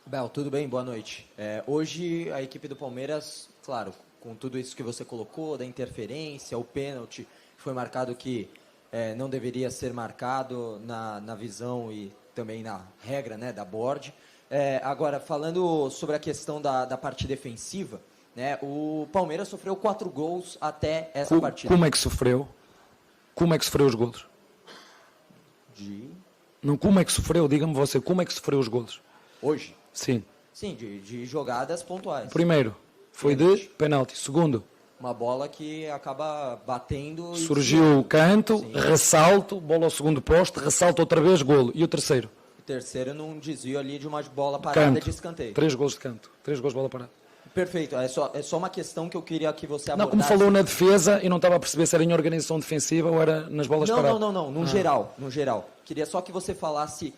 Bel, tudo bem? Boa noite. Hoje a equipe do Palmeiras, claro, com tudo isso que você colocou, da interferência, o pênalti, foi marcado que não deveria ser marcado na visão e também na regra, né, da board. Agora, falando sobre a questão da parte defensiva, né, o Palmeiras sofreu 4 gols até essa partida. Como é que sofreu? Como é que sofreu os golos? Não, como é que sofreu? Diga-me você, como é que sofreu os golos? Hoje? Sim. Sim, de jogadas pontuais. Primeiro, foi de penalti. Segundo, uma bola que acaba batendo. Surgiu o canto, sim, ressalto, bola ao segundo poste, ressalto outra vez, golo. E o terceiro? O terceiro num desvio ali de uma bola parada de escanteio. 3 golos de canto, 3 golos de bola parada. Perfeito, é só uma questão que eu queria que você abordasse. Não, como falou na defesa, e não estava a perceber se era em organização defensiva ou era nas bolas paradas. Não, no geral. Queria só que você falasse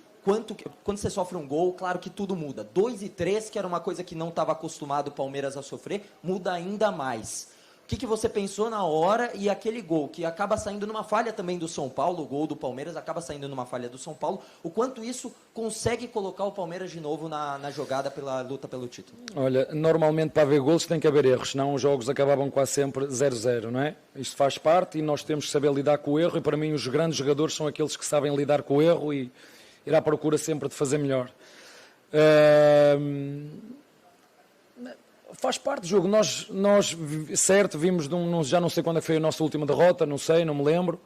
quando você sofre um gol, claro que tudo muda. 2 e 3, que era uma coisa que não estava acostumado o Palmeiras a sofrer, muda ainda mais. O que você pensou na hora e aquele gol, que acaba saindo numa falha também do São Paulo, o gol do Palmeiras acaba saindo numa falha do São Paulo, o quanto isso consegue colocar o Palmeiras de novo na jogada pela luta pelo título? Olha, normalmente para haver gols tem que haver erros, senão os jogos acabavam quase sempre 0-0, não é? Isto faz parte e nós temos que saber lidar com o erro, e para mim os grandes jogadores são aqueles que sabem lidar com o erro e ir à procura sempre de fazer melhor. Faz parte do jogo. Nós certo, vimos já não sei quando foi a nossa última derrota, não me lembro,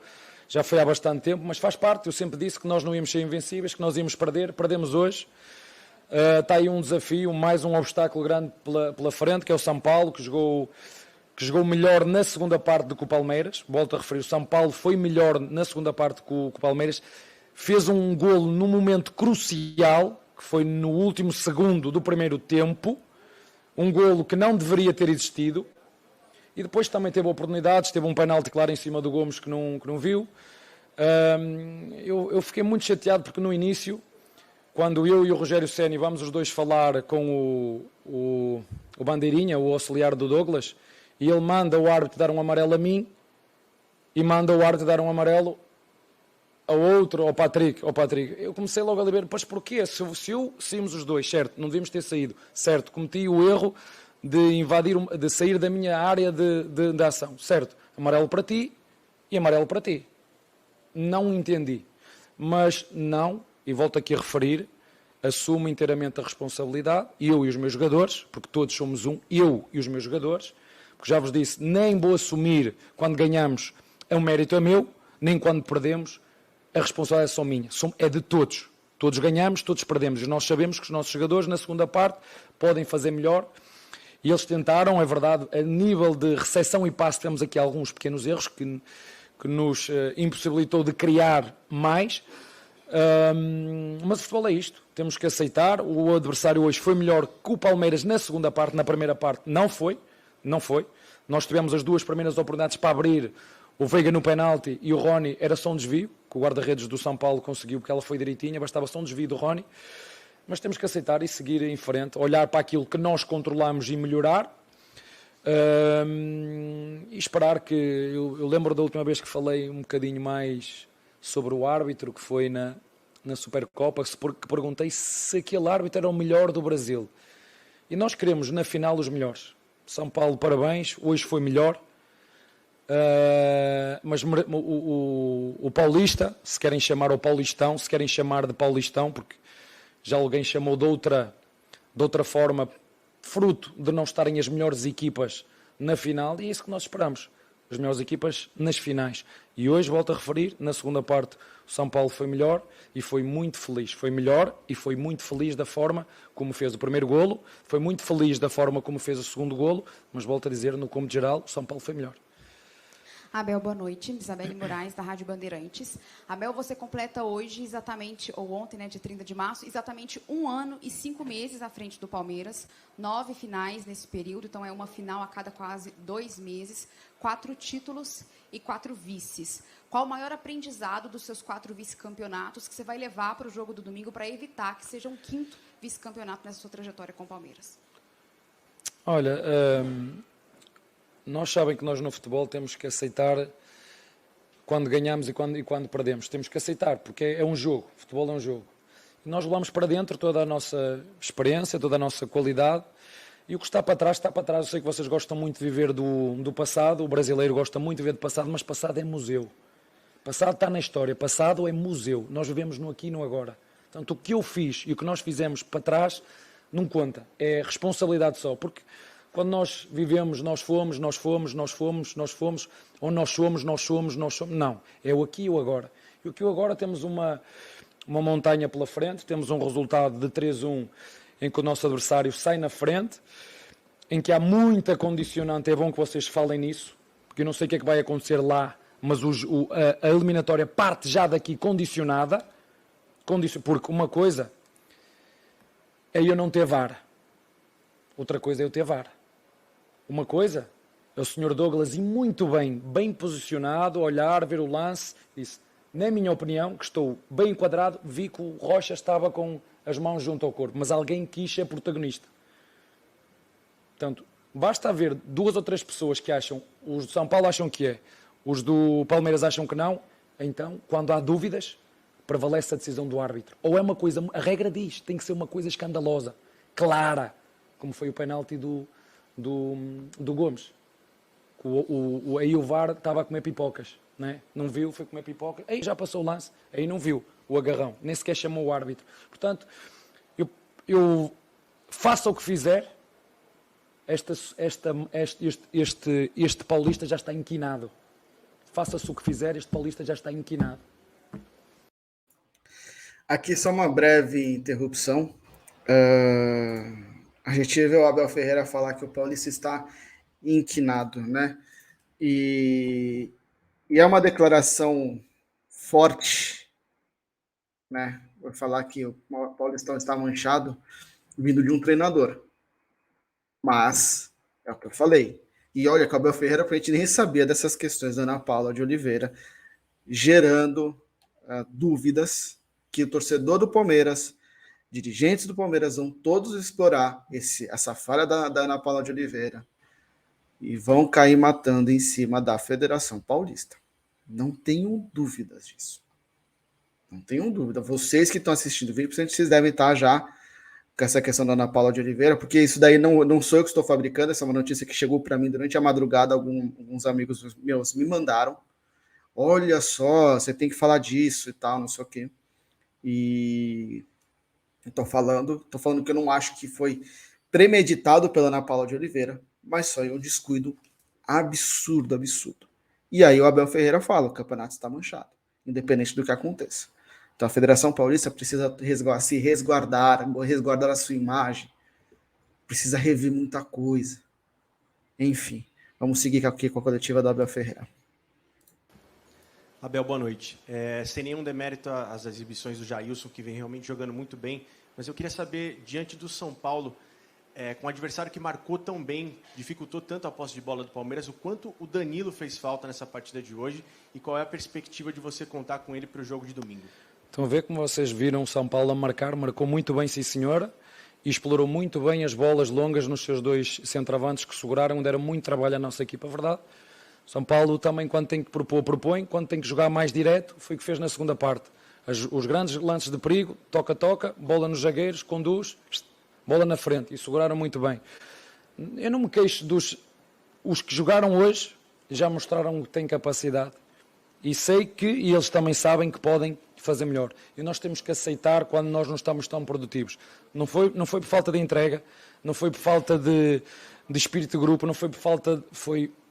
já foi há bastante tempo, mas faz parte. Eu sempre disse que nós não íamos ser invencíveis, que nós íamos perder, perdemos hoje. Está aí um desafio, mais um obstáculo grande pela frente, que é o São Paulo, que jogou melhor na segunda parte do que o Palmeiras. Volto a referir, o São Paulo foi melhor na segunda parte que o Palmeiras, fez um golo num momento crucial, que foi no último segundo do primeiro tempo, um golo que não deveria ter existido, e depois também teve oportunidades, teve um penalti claro em cima do Gomes que não viu. Eu fiquei muito chateado porque no início, quando eu e o Rogério Ceni vamos os dois falar com o Bandeirinha, o auxiliar do Douglas, e ele manda o árbitro dar um amarelo a mim e manda o árbitro dar um amarelo ao outro, ao Patrick. Eu comecei logo a ver, mas porquê? Se saímos os dois, certo, não devíamos ter saído, certo, cometi o erro de sair da minha área de ação, certo, amarelo para ti e amarelo para ti. Não entendi, mas não, e volto aqui a referir, assumo inteiramente a responsabilidade, eu e os meus jogadores, porque todos somos eu e os meus jogadores, porque já vos disse, nem vou assumir quando ganhamos, é um mérito meu, nem quando perdemos, a responsabilidade é só minha, é de todos. Todos ganhamos, todos perdemos. E nós sabemos que os nossos jogadores, na segunda parte, podem fazer melhor. E eles tentaram, é verdade, a nível de recepção e passe, temos aqui alguns pequenos erros que nos impossibilitou de criar mais. Mas o futebol é isto. Temos que aceitar. O adversário hoje foi melhor que o Palmeiras na segunda parte. Na primeira parte não foi. Nós tivemos as 2 primeiras oportunidades para abrir. O Veiga no penalti e o Rony era só um desvio, que o guarda-redes do São Paulo conseguiu, porque ela foi direitinha, bastava só um desvio do Rony. Mas temos que aceitar e seguir em frente, olhar para aquilo que nós controlamos e melhorar. E esperar que... Eu lembro da última vez que falei um bocadinho mais sobre o árbitro, que foi na Supercopa, que perguntei se aquele árbitro era o melhor do Brasil. E nós queremos, na final, os melhores. São Paulo, parabéns, hoje foi melhor. Mas o Paulista, se querem chamar ao Paulistão, se querem chamar de Paulistão, porque já alguém chamou de outra forma, fruto de não estarem as melhores equipas na final, e é isso que nós esperamos, as melhores equipas nas finais. E hoje, volto a referir, na segunda parte o São Paulo foi melhor e foi muito feliz. Foi melhor e foi muito feliz da forma como fez o primeiro golo, foi muito feliz da forma como fez o segundo golo, mas volto a dizer, no cômputo geral, o São Paulo foi melhor. Abel, boa noite. Isabelle Moraes, da Rádio Bandeirantes. Abel, você completa hoje exatamente, ou ontem, né, de 30 de março, exatamente 1 ano e 5 meses à frente do Palmeiras. 9 finais nesse período, então é uma final a cada quase 2 meses. 4 títulos e 4 vices. Qual o maior aprendizado dos seus 4 vice-campeonatos que você vai levar para o jogo do domingo para evitar que seja um 5º vice-campeonato nessa sua trajetória com o Palmeiras? Olha... Nós sabem que nós no futebol temos que aceitar quando ganhamos e quando perdemos. Temos que aceitar, porque é um jogo. O futebol é um jogo. Nós levamos para dentro toda a nossa experiência, toda a nossa qualidade, e o que está para trás, está para trás. Eu sei que vocês gostam muito de viver do passado, o brasileiro gosta muito de viver do passado, mas passado é museu. Passado está na história, passado é museu. Nós vivemos no aqui e no agora. Portanto, o que eu fiz e o que nós fizemos para trás não conta, é responsabilidade só, porque quando nós vivemos, nós fomos, ou nós somos, não, é o aqui e o agora. E o aqui e o agora temos uma montanha pela frente, temos um resultado de 3-1 em que o nosso adversário sai na frente, em que há muita condicionante, é bom que vocês falem nisso, porque eu não sei o que é que vai acontecer lá, mas a eliminatória parte já daqui condicionada, porque uma coisa é eu não ter VAR, outra coisa é eu ter VAR. Uma coisa é o Sr. Douglas ir muito bem posicionado, olhar, ver o lance, disse, na minha opinião, que estou bem enquadrado, vi que o Rocha estava com as mãos junto ao corpo, mas alguém quis ser protagonista. Portanto, basta haver 2 ou 3 pessoas que acham, os do São Paulo acham que é, os do Palmeiras acham que não, então, quando há dúvidas, prevalece a decisão do árbitro. Ou é uma coisa, a regra diz, tem que ser uma coisa escandalosa, clara, como foi o penalti do Gomes. Aí o VAR estava a comer pipocas, não viu, foi comer pipocas, aí já passou o lance, aí não viu o agarrão, nem sequer chamou o árbitro. Portanto, eu faça o que fizer, este paulista já está inquinado. Faça-se o que fizer, este paulista já está inquinado. Aqui só uma breve interrupção. A gente viu o Abel Ferreira falar que o Paulista está inquinado, né? E é uma declaração forte, né? Vou falar que o Paulistão está manchado vindo de um treinador. Mas é o que eu falei. E olha que o Abel Ferreira, a gente nem sabia dessas questões da Ana Paula de Oliveira, gerando dúvidas que o torcedor do Palmeiras, dirigentes do Palmeiras vão todos explorar essa falha da Ana Paula de Oliveira e vão cair matando em cima da Federação Paulista. Não tenham dúvidas disso. Não tenham dúvida. Vocês que estão assistindo o vídeo, vocês devem estar já com essa questão da Ana Paula de Oliveira, porque isso daí não sou eu que estou fabricando, essa é uma notícia que chegou para mim durante a madrugada, alguns amigos meus me mandaram. Olha só, você tem que falar disso e tal, não sei o quê. E estou falando que eu não acho que foi premeditado pela Ana Paula de Oliveira, mas foi um descuido absurdo. E aí o Abel Ferreira fala, o campeonato está manchado, independente do que aconteça. Então a Federação Paulista precisa se resguardar a sua imagem, precisa rever muita coisa. Enfim, vamos seguir aqui com a coletiva do Abel Ferreira. Abel, boa noite. Sem nenhum demérito às exibições do Jailson, que vem realmente jogando muito bem, mas eu queria saber, diante do São Paulo, com um adversário que marcou tão bem, dificultou tanto a posse de bola do Palmeiras, o quanto o Danilo fez falta nessa partida de hoje e qual é a perspectiva de você contar com ele para o jogo de domingo? Estão a ver como vocês viram o São Paulo a marcou muito bem, sim senhora, e explorou muito bem as bolas longas nos seus 2 centroavantes que seguraram, deram muito trabalho à nossa equipa, verdade. São Paulo também, quando tem que propor, propõe, quando tem que jogar mais direto, foi o que fez na segunda parte. Os grandes lances de perigo, toca, bola nos zagueiros, conduz, bola na frente, e seguraram muito bem. Eu não me queixo os que jogaram hoje, já mostraram que têm capacidade, e sei que, e eles também sabem que podem fazer melhor. E nós temos que aceitar quando nós não estamos tão produtivos. Não foi por falta de entrega, não foi por falta de espírito de grupo, não foi por falta...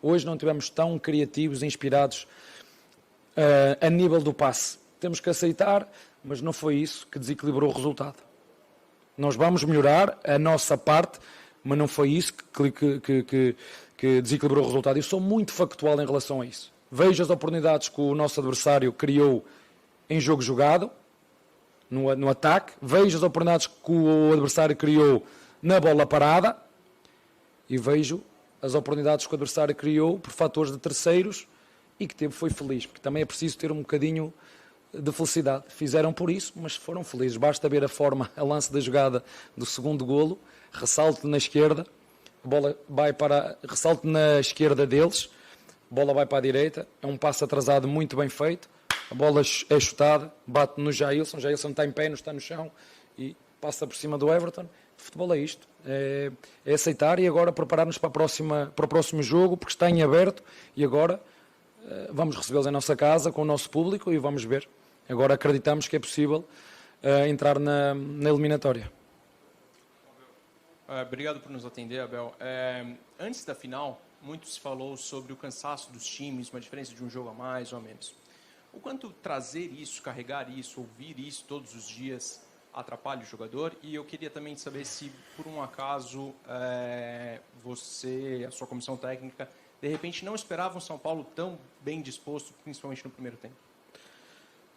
Hoje não tivemos tão criativos, inspirados a nível do passe. Temos que aceitar, mas não foi isso que desequilibrou o resultado. Nós vamos melhorar a nossa parte, mas não foi isso que desequilibrou o resultado. Eu sou muito factual em relação a isso. Vejo as oportunidades que o nosso adversário criou em jogo jogado, no ataque. Vejo as oportunidades que o adversário criou na bola parada e vejo as oportunidades que o adversário criou por fatores de terceiros e que foi feliz, porque também é preciso ter um bocadinho de felicidade. Fizeram por isso, mas foram felizes. Basta ver a lance da jogada do segundo golo, ressalto na esquerda, a bola vai ressalto na esquerda deles, a bola vai para a direita, é um passo atrasado muito bem feito, a bola é chutada, bate no Jailson, o Jailson está em pé, não está no chão e passa por cima do Everton. O futebol é isto, é aceitar e agora preparar-nos para o próximo jogo, porque está em aberto e agora vamos recebê-los em nossa casa, com o nosso público e vamos ver. Agora acreditamos que é possível entrar na eliminatória. Obrigado por nos atender, Abel. Antes da final, muito se falou sobre o cansaço dos times, uma diferença de um jogo a mais ou a menos. O quanto trazer isso, carregar isso, ouvir isso todos os dias atrapalha o jogador? E eu queria também saber se, por um acaso, você, a sua comissão técnica, de repente não esperava um São Paulo tão bem disposto, principalmente no primeiro tempo.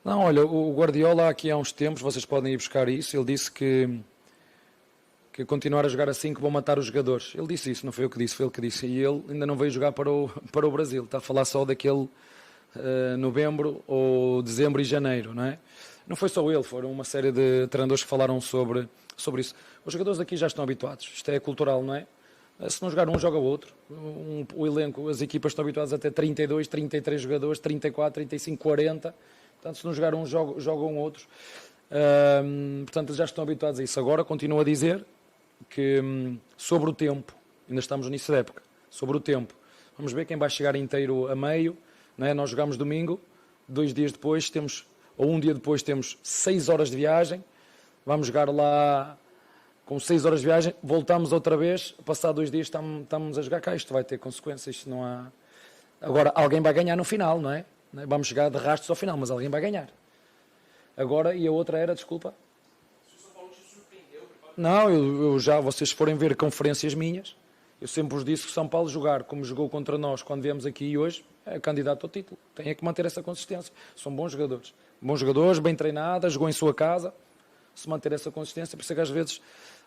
Não, olha, o Guardiola aqui há uns tempos, vocês podem ir buscar isso, ele disse que continuar a jogar assim que vão matar os jogadores. Ele disse isso, não foi eu que disse, foi ele que disse. E ele ainda não veio jogar para o Brasil, está a falar só daquele novembro ou dezembro e janeiro, não é? Não foi só ele, foram uma série de treinadores que falaram sobre isso. Os jogadores aqui já estão habituados, isto é cultural, não é? Se não jogar um, joga o outro. O elenco, as equipas estão habituadas a ter 32, 33 jogadores, 34, 35, 40. Portanto, se não jogar um, jogam outros. Portanto, eles já estão habituados a isso. Agora, continuo a dizer que sobre o tempo, ainda estamos no início da época, sobre o tempo, vamos ver quem vai chegar inteiro a meio, não é? Nós jogamos domingo, 2 dias depois temos, ou um dia depois temos 6 horas de viagem, vamos jogar lá com 6 horas de viagem, voltamos outra vez, passado 2 dias estamos a jogar cá, isto vai ter consequências, isto não há... Agora, alguém vai ganhar no final, não é? Vamos chegar de rastros ao final, mas alguém vai ganhar. Agora, e a outra era, desculpa? Se o São Paulo te surpreendeu? Não, eu já, vocês forem ver conferências minhas, eu sempre vos disse que o São Paulo jogar como jogou contra nós quando viemos aqui hoje, é candidato ao título. Tem que manter essa consistência. São bons jogadores, bem treinados, jogou em sua casa, se manter essa consistência, por isso é que às vezes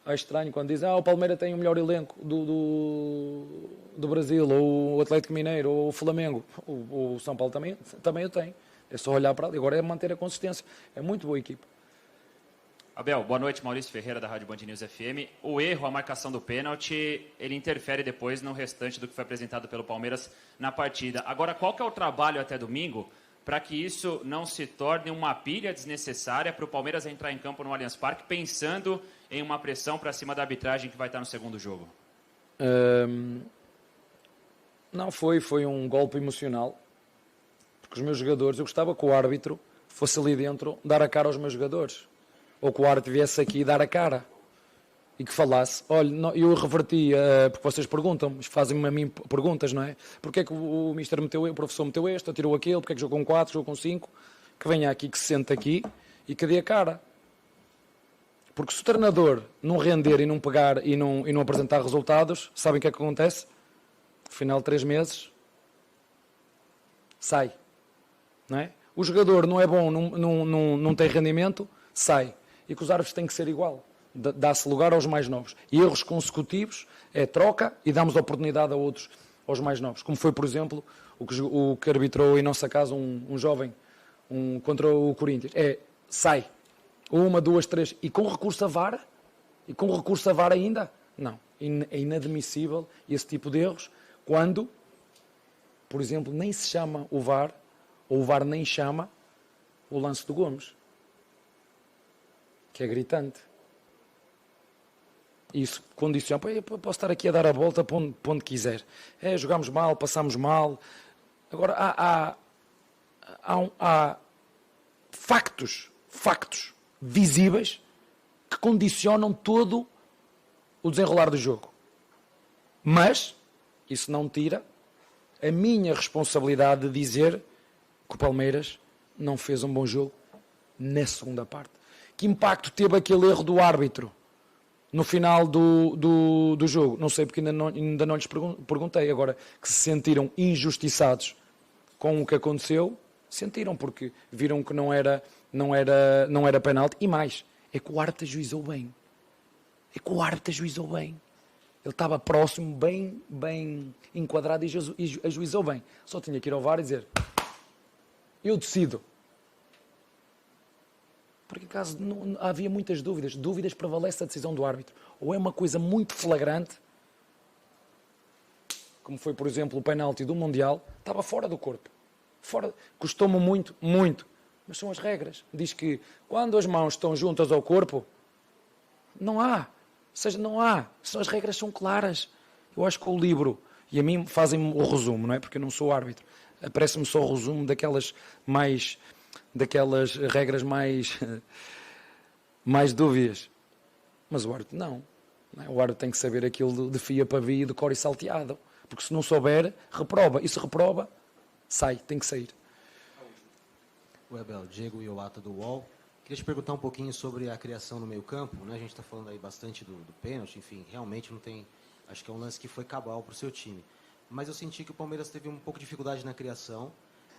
é estranho quando dizem o Palmeiras tem o melhor elenco do Brasil, ou o Atlético Mineiro, ou o Flamengo. O São Paulo também o tem. É só olhar para ali. Agora é manter a consistência. É muito boa equipa. Abel, boa noite. Maurício Ferreira, da Rádio Band News FM. O erro, a marcação do pênalti, ele interfere depois no restante do que foi apresentado pelo Palmeiras na partida. Agora, qual que é o trabalho até domingo para que isso não se torne uma pilha desnecessária para o Palmeiras entrar em campo no Allianz Parque, pensando em uma pressão para cima da arbitragem que vai estar no segundo jogo? Não, foi um golpe emocional. Porque os meus jogadores, eu gostava que o árbitro fosse ali dentro dar a cara aos meus jogadores. Ou que o árbitro viesse aqui dar a cara. E que falasse, olha, eu reverti, porque vocês perguntam, fazem-me a mim perguntas, não é? Porque é que o mister o professor meteu este, tirou aquele, porque é que jogou com 4, jogou com 5? Que venha aqui, que se sente aqui e que dê a cara. Porque se o treinador não render e não pegar e não apresentar resultados, sabem o que é que acontece? No final de 3 meses, sai. Não é? O jogador não é bom, não tem rendimento, sai. E que os árbitros têm que ser igual. Dá-se lugar aos mais novos. E erros consecutivos é troca e damos oportunidade a outros, aos mais novos. Como foi, por exemplo, o que arbitrou em nossa casa um jovem contra o Corinthians. Sai. 1, 2, 3. E com recurso a VAR? E com recurso a VAR ainda? Não. É inadmissível esse tipo de erros quando, por exemplo, nem se chama o VAR, ou o VAR nem chama o lance do Gomes. Que é gritante. Isso condiciona. Eu posso estar aqui a dar a volta para onde quiser. Jogámos mal, passámos mal. Agora, há factos visíveis que condicionam todo o desenrolar do jogo. Mas, isso não tira a minha responsabilidade de dizer que o Palmeiras não fez um bom jogo na segunda parte. Que impacto teve aquele erro do árbitro no final do jogo? Não sei, porque ainda não lhes perguntei. Agora, que se sentiram injustiçados com o que aconteceu, sentiram, porque viram que não era penalti. E mais, é que o árbitro ajuizou bem. Ele estava próximo, bem enquadrado e ajuizou bem. Só tinha que ir ao VAR e dizer, eu decido. Porque em caso havia muitas dúvidas prevalece a decisão do árbitro. Ou é uma coisa muito flagrante, como foi, por exemplo, o penalti do Mundial, estava fora do corpo. Custou-me muito Mas são as regras. Diz que quando as mãos estão juntas ao corpo, não há. Ou seja, não há. As regras são claras. Eu acho que o livro, e a mim fazem-me o resumo, não é? Porque eu não sou árbitro. Aparece-me só o resumo daquelas regras mais dúvidas. Mas o árbitro não. O árbitro tem que saber aquilo de fio a pavio, de cor e salteado. Porque se não souber, reprova. E se reprova, tem que sair. O Abel, Diego Iowata do UOL. Queria te perguntar um pouquinho sobre a criação no meio-campo, né? A gente está falando aí bastante do pênalti, enfim, realmente não tem. Acho que é um lance que foi cabal para o seu time. Mas eu senti que o Palmeiras teve um pouco de dificuldade na criação.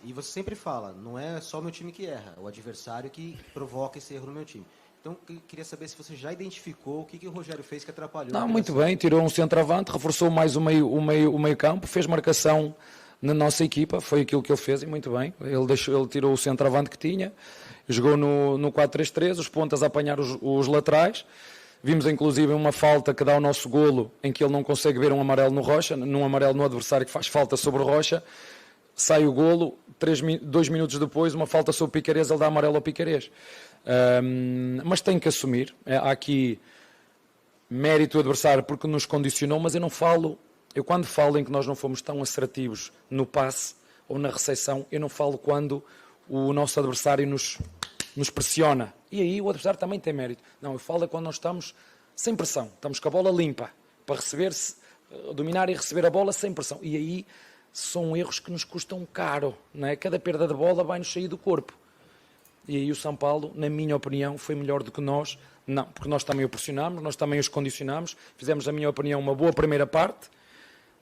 E você sempre fala, não é só o meu time que erra, é o adversário que provoca esse erro no meu time. Então, queria saber se você já identificou o que o Rogério fez que atrapalhou. Não, muito bem, tirou um centroavante, reforçou mais o meio campo, fez marcação na nossa equipa, foi aquilo que ele fez e muito bem. Ele tirou o centroavante que tinha, jogou no 4-3-3, os pontas a apanhar os laterais. Vimos inclusive uma falta que dá o nosso golo, em que ele não consegue ver um amarelo no Rocha, num amarelo no adversário que faz falta sobre o Rocha. Sai o golo, 2 minutos depois, uma falta sobre o Piquerez, ele dá amarelo ao Piquerez. Mas tem que assumir. Há aqui mérito do adversário porque nos condicionou, mas eu quando falo em que nós não fomos tão assertivos no passe ou na recepção, eu não falo quando o nosso adversário nos pressiona. E aí o adversário também tem mérito. Não, eu falo quando nós estamos sem pressão, estamos com a bola limpa, para dominar e receber a bola sem pressão. E aí são erros que nos custam caro, não é? Cada perda de bola vai-nos sair do corpo. E aí o São Paulo, na minha opinião, foi melhor do que nós. Não, porque nós também o pressionámos, nós também os condicionámos, fizemos, na minha opinião, uma boa primeira parte,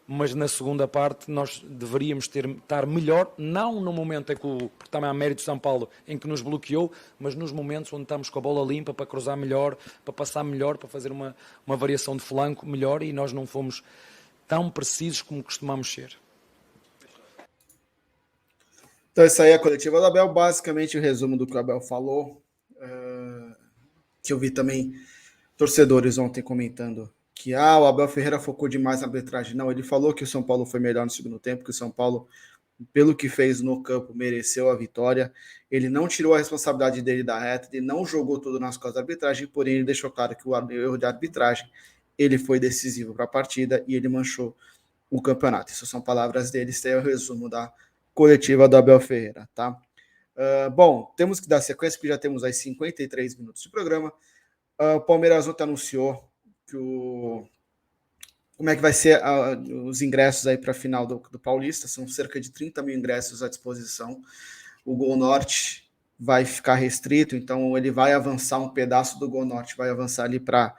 mas na segunda parte nós deveríamos estar melhor, não no momento em que, porque também há mérito do São Paulo, em que nos bloqueou, mas nos momentos onde estamos com a bola limpa, para cruzar melhor, para passar melhor, para fazer uma variação de flanco melhor, e nós não fomos tão precisos como costumamos ser. Então, essa aí é a coletiva do Abel, basicamente o resumo do que o Abel falou, que eu vi também torcedores ontem comentando que o Abel Ferreira focou demais na arbitragem. Não, ele falou que o São Paulo foi melhor no segundo tempo, que o São Paulo, pelo que fez no campo, mereceu a vitória. Ele não tirou a responsabilidade dele da reta, ele não jogou tudo nas costas da arbitragem, porém ele deixou claro que o erro de arbitragem ele foi decisivo para a partida e ele manchou o campeonato. Essas são palavras dele, esse é o resumo da coletiva do Abel Ferreira, tá? Bom, temos que dar sequência, porque já temos aí 53 minutos de programa. O Palmeiras ontem anunciou que como é que vai ser os ingressos aí para a final do Paulista. São cerca de 30 mil ingressos à disposição. O Gol Norte vai ficar restrito, então ele vai avançar um pedaço do Gol Norte, vai avançar ali para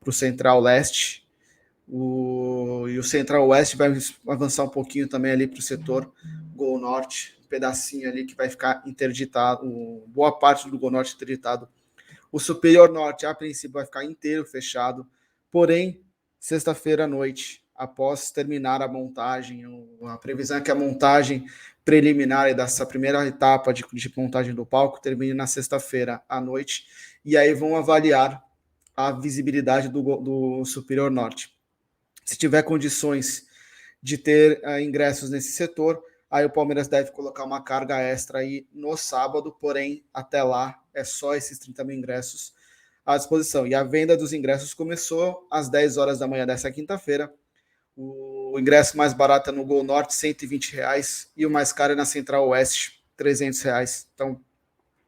o Central Leste. E o Central Oeste vai avançar um pouquinho também ali para o setor Gol Norte, um pedacinho ali que vai ficar interditado, boa parte do Gol Norte interditado. O Superior Norte, a princípio, vai ficar inteiro fechado, porém, sexta-feira à noite, após terminar a montagem, a previsão é que a montagem preliminar dessa primeira etapa de montagem do palco termine na sexta-feira à noite, e aí vão avaliar a visibilidade do Superior Norte. Se tiver condições de ter ingressos nesse setor, aí o Palmeiras deve colocar uma carga extra aí no sábado, porém, até lá, é só esses 30 mil ingressos à disposição. E a venda dos ingressos começou às 10 horas da manhã dessa quinta-feira. O ingresso mais barato é no Gol Norte, R$120, e o mais caro é na Central Oeste, R$300. Então,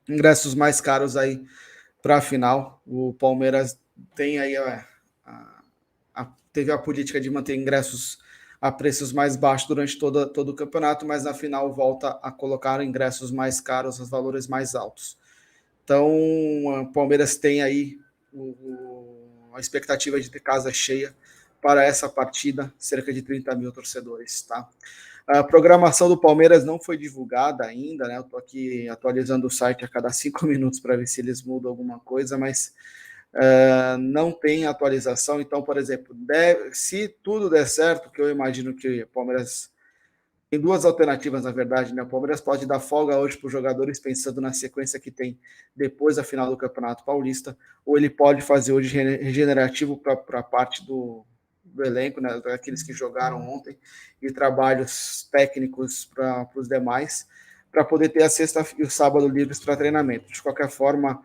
ingressos mais caros aí para a final. O Palmeiras tem aí teve a política de manter ingressos a preços mais baixos durante todo o campeonato, mas na final volta a colocar ingressos mais caros, os valores mais altos. Então, o Palmeiras tem aí a expectativa de ter casa cheia para essa partida, cerca de 30 mil torcedores, tá? A programação do Palmeiras não foi divulgada ainda, né? Eu estou aqui atualizando o site a cada 5 minutos para ver se eles mudam alguma coisa, mas não tem atualização. Então, por exemplo, se tudo der certo, que eu imagino que o Palmeiras tem duas alternativas, na verdade, né? O Palmeiras pode dar folga hoje para os jogadores, pensando na sequência que tem depois da final do Campeonato Paulista, ou ele pode fazer hoje regenerativo para a parte do elenco, né? Aqueles que jogaram ontem, e trabalhos técnicos para os demais. para poder ter a sexta e o sábado livres para treinamento. De qualquer forma,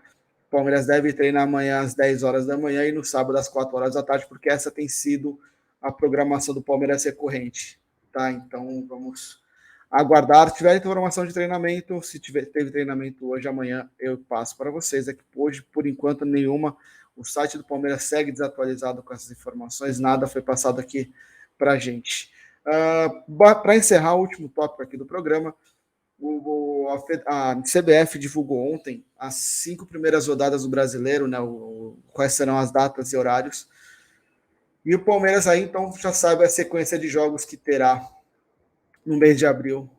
o Palmeiras deve treinar amanhã às 10 horas da manhã e no sábado às 4 horas da tarde, porque essa tem sido a programação do Palmeiras recorrente. Tá? Então, vamos aguardar. Se tiver informação de treinamento, se teve treinamento hoje, amanhã, eu passo para vocês. É que hoje, por enquanto, nenhuma. O site do Palmeiras segue desatualizado com essas informações, nada foi passado aqui para a gente. Para encerrar o último tópico aqui do programa, a CBF divulgou ontem as 5 primeiras rodadas do Brasileiro, né, quais serão as datas e horários. E o Palmeiras aí, então, já sabe a sequência de jogos que terá no mês de abril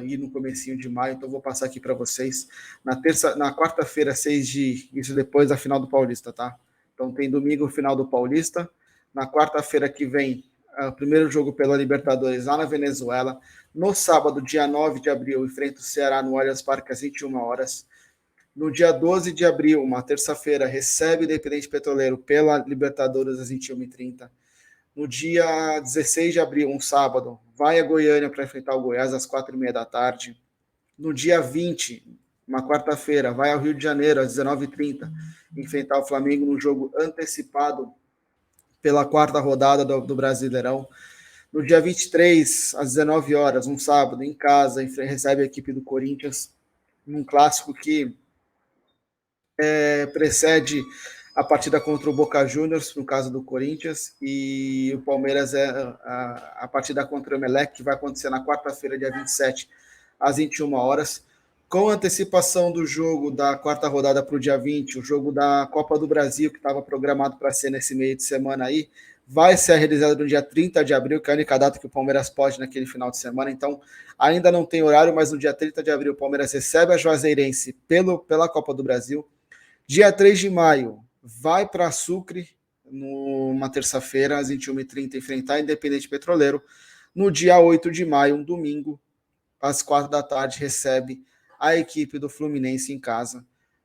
e no comecinho de maio. Então, vou passar aqui para vocês. Na quarta-feira, 6 de... Isso depois da final do Paulista, tá? Então, tem domingo, final do Paulista. Na quarta-feira que vem, o primeiro jogo pela Libertadores lá na Venezuela. No sábado, dia 9 de abril, enfrenta o Ceará no Allianz Parque às 21 horas. No dia 12 de abril, uma terça-feira, recebe o Independente Petroleiro pela Libertadores às 21h30. No dia 16 de abril, um sábado, vai a Goiânia para enfrentar o Goiás às 4h30 da tarde. No dia 20, uma quarta-feira, vai ao Rio de Janeiro às 19h30, enfrentar o Flamengo no jogo antecipado pela quarta rodada do Brasileirão. No dia 23, às 19 horas, um sábado, em casa, recebe a equipe do Corinthians, num clássico que precede a partida contra o Boca Juniors, no caso do Corinthians, e o Palmeiras a partida contra o Emelec, que vai acontecer na quarta-feira, dia 27, às 21 horas, com antecipação do jogo da quarta rodada para o dia 20, o jogo da Copa do Brasil, que estava programado para ser nesse meio de semana aí, vai ser realizado no dia 30 de abril, que é a única data que o Palmeiras pode naquele final de semana. Então, ainda não tem horário, mas no dia 30 de abril o Palmeiras recebe a Juazeirense pela Copa do Brasil. Dia 3 de maio, vai para Sucre, numa terça-feira, às 21h30, enfrentar a Independente Petroleiro. No dia 8 de maio, um domingo, às 4 da tarde, recebe a equipe do Fluminense em casa.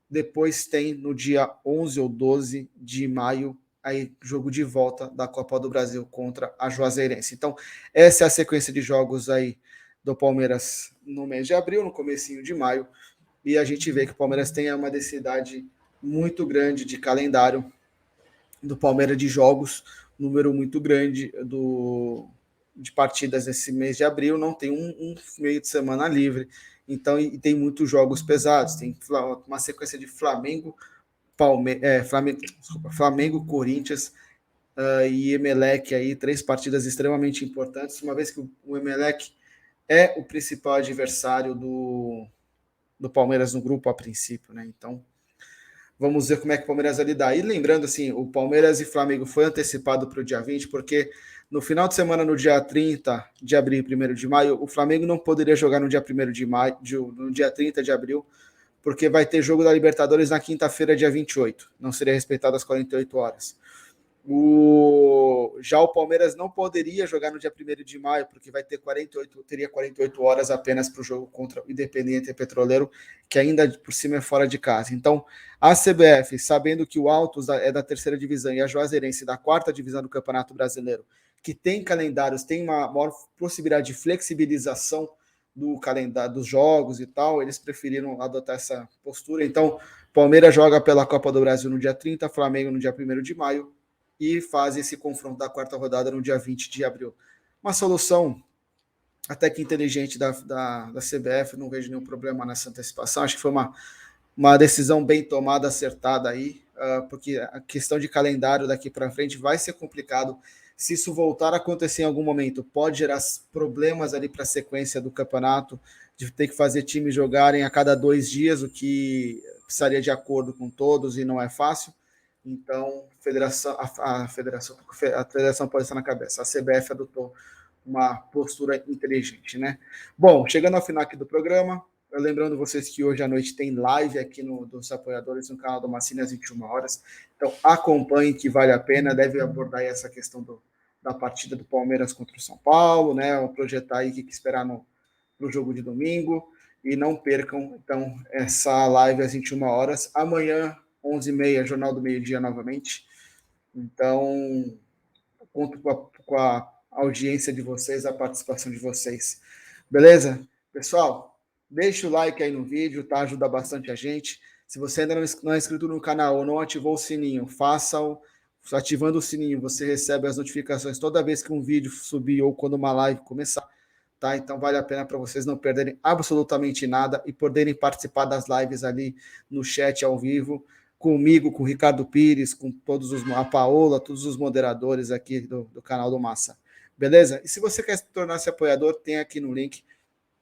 Depois tem, no dia 11 ou 12 de maio, aí, jogo de volta da Copa do Brasil contra a Juazeirense. Então, essa é a sequência de jogos aí do Palmeiras no mês de abril, no comecinho de maio, e a gente vê que o Palmeiras tem uma densidade muito grande de calendário do Palmeiras de jogos, número muito grande de partidas nesse mês de abril, não tem um meio de semana livre, então e tem muitos jogos pesados, tem uma sequência de Flamengo, Flamengo, Corinthians e Emelec aí, 3 partidas extremamente importantes, uma vez que o Emelec é o principal adversário do Palmeiras no grupo a princípio, né? Então vamos ver como é que o Palmeiras vai lidar. E lembrando, assim, o Palmeiras e Flamengo foi antecipado para o dia 20, porque no final de semana, no dia 30 de abril e 1º de maio, o Flamengo não poderia jogar no dia 1º de maio, no dia 30 de abril, porque vai ter jogo da Libertadores na quinta-feira, dia 28. Não seria respeitado as 48 horas. Já o Palmeiras não poderia jogar no dia 1º de maio, porque teria 48 horas apenas para o jogo contra o Independente Petroleiro, que ainda por cima é fora de casa. Então, a CBF, sabendo que o Altos é da 3ª divisão e a Juazeirense da 4ª divisão do Campeonato Brasileiro, que tem calendários, tem uma maior possibilidade de flexibilização do calendário dos jogos e tal, eles preferiram adotar essa postura. Então, Palmeiras joga pela Copa do Brasil no dia 30, Flamengo no dia 1º de maio, e faz esse confronto da quarta rodada no dia 20 de abril. Uma solução até que inteligente da CBF, não vejo nenhum problema nessa antecipação, acho que foi uma decisão bem tomada, acertada aí, porque a questão de calendário daqui para frente vai ser complicado. Se isso voltar a acontecer em algum momento, pode gerar problemas ali para a sequência do campeonato, de ter que fazer times jogarem a cada 2 dias, o que precisaria de acordo com todos e não é fácil. Então, a federação pode estar na cabeça. A CBF adotou uma postura inteligente, né? Bom, chegando ao final aqui do programa, lembrando vocês que hoje à noite tem live aqui dos apoiadores no canal do Massini às 21 horas. Então, acompanhe que vale a pena, deve abordar aí essa questão da partida do Palmeiras contra o São Paulo, né? Projetar aí o que esperar no jogo de domingo. E não percam, então, essa live às 21 horas. Amanhã, 11h30, Jornal do Meio-Dia novamente. Então, conto com a audiência de vocês, a participação de vocês. Beleza? Pessoal, deixa o like aí no vídeo, tá? Ajuda bastante a gente. Se você ainda não é inscrito no canal ou não ativou o sininho, faça-o. Ativando o sininho, você recebe as notificações toda vez que um vídeo subir ou quando uma live começar, tá? Então vale a pena para vocês não perderem absolutamente nada e poderem participar das lives ali no chat ao vivo, comigo, com o Ricardo Pires, com a Paola, todos os moderadores aqui do canal do Massa. Beleza? E se você quer se tornar-se apoiador, tem aqui no link,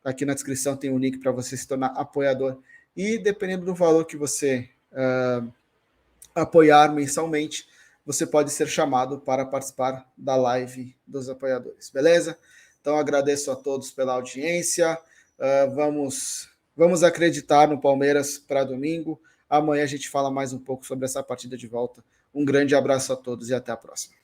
aqui na descrição tem um link para você se tornar apoiador. E dependendo do valor que você apoiar mensalmente, você pode ser chamado para participar da live dos apoiadores, beleza? Então, agradeço a todos pela audiência. Vamos acreditar no Palmeiras para domingo. Amanhã a gente fala mais um pouco sobre essa partida de volta. Um grande abraço a todos e até a próxima.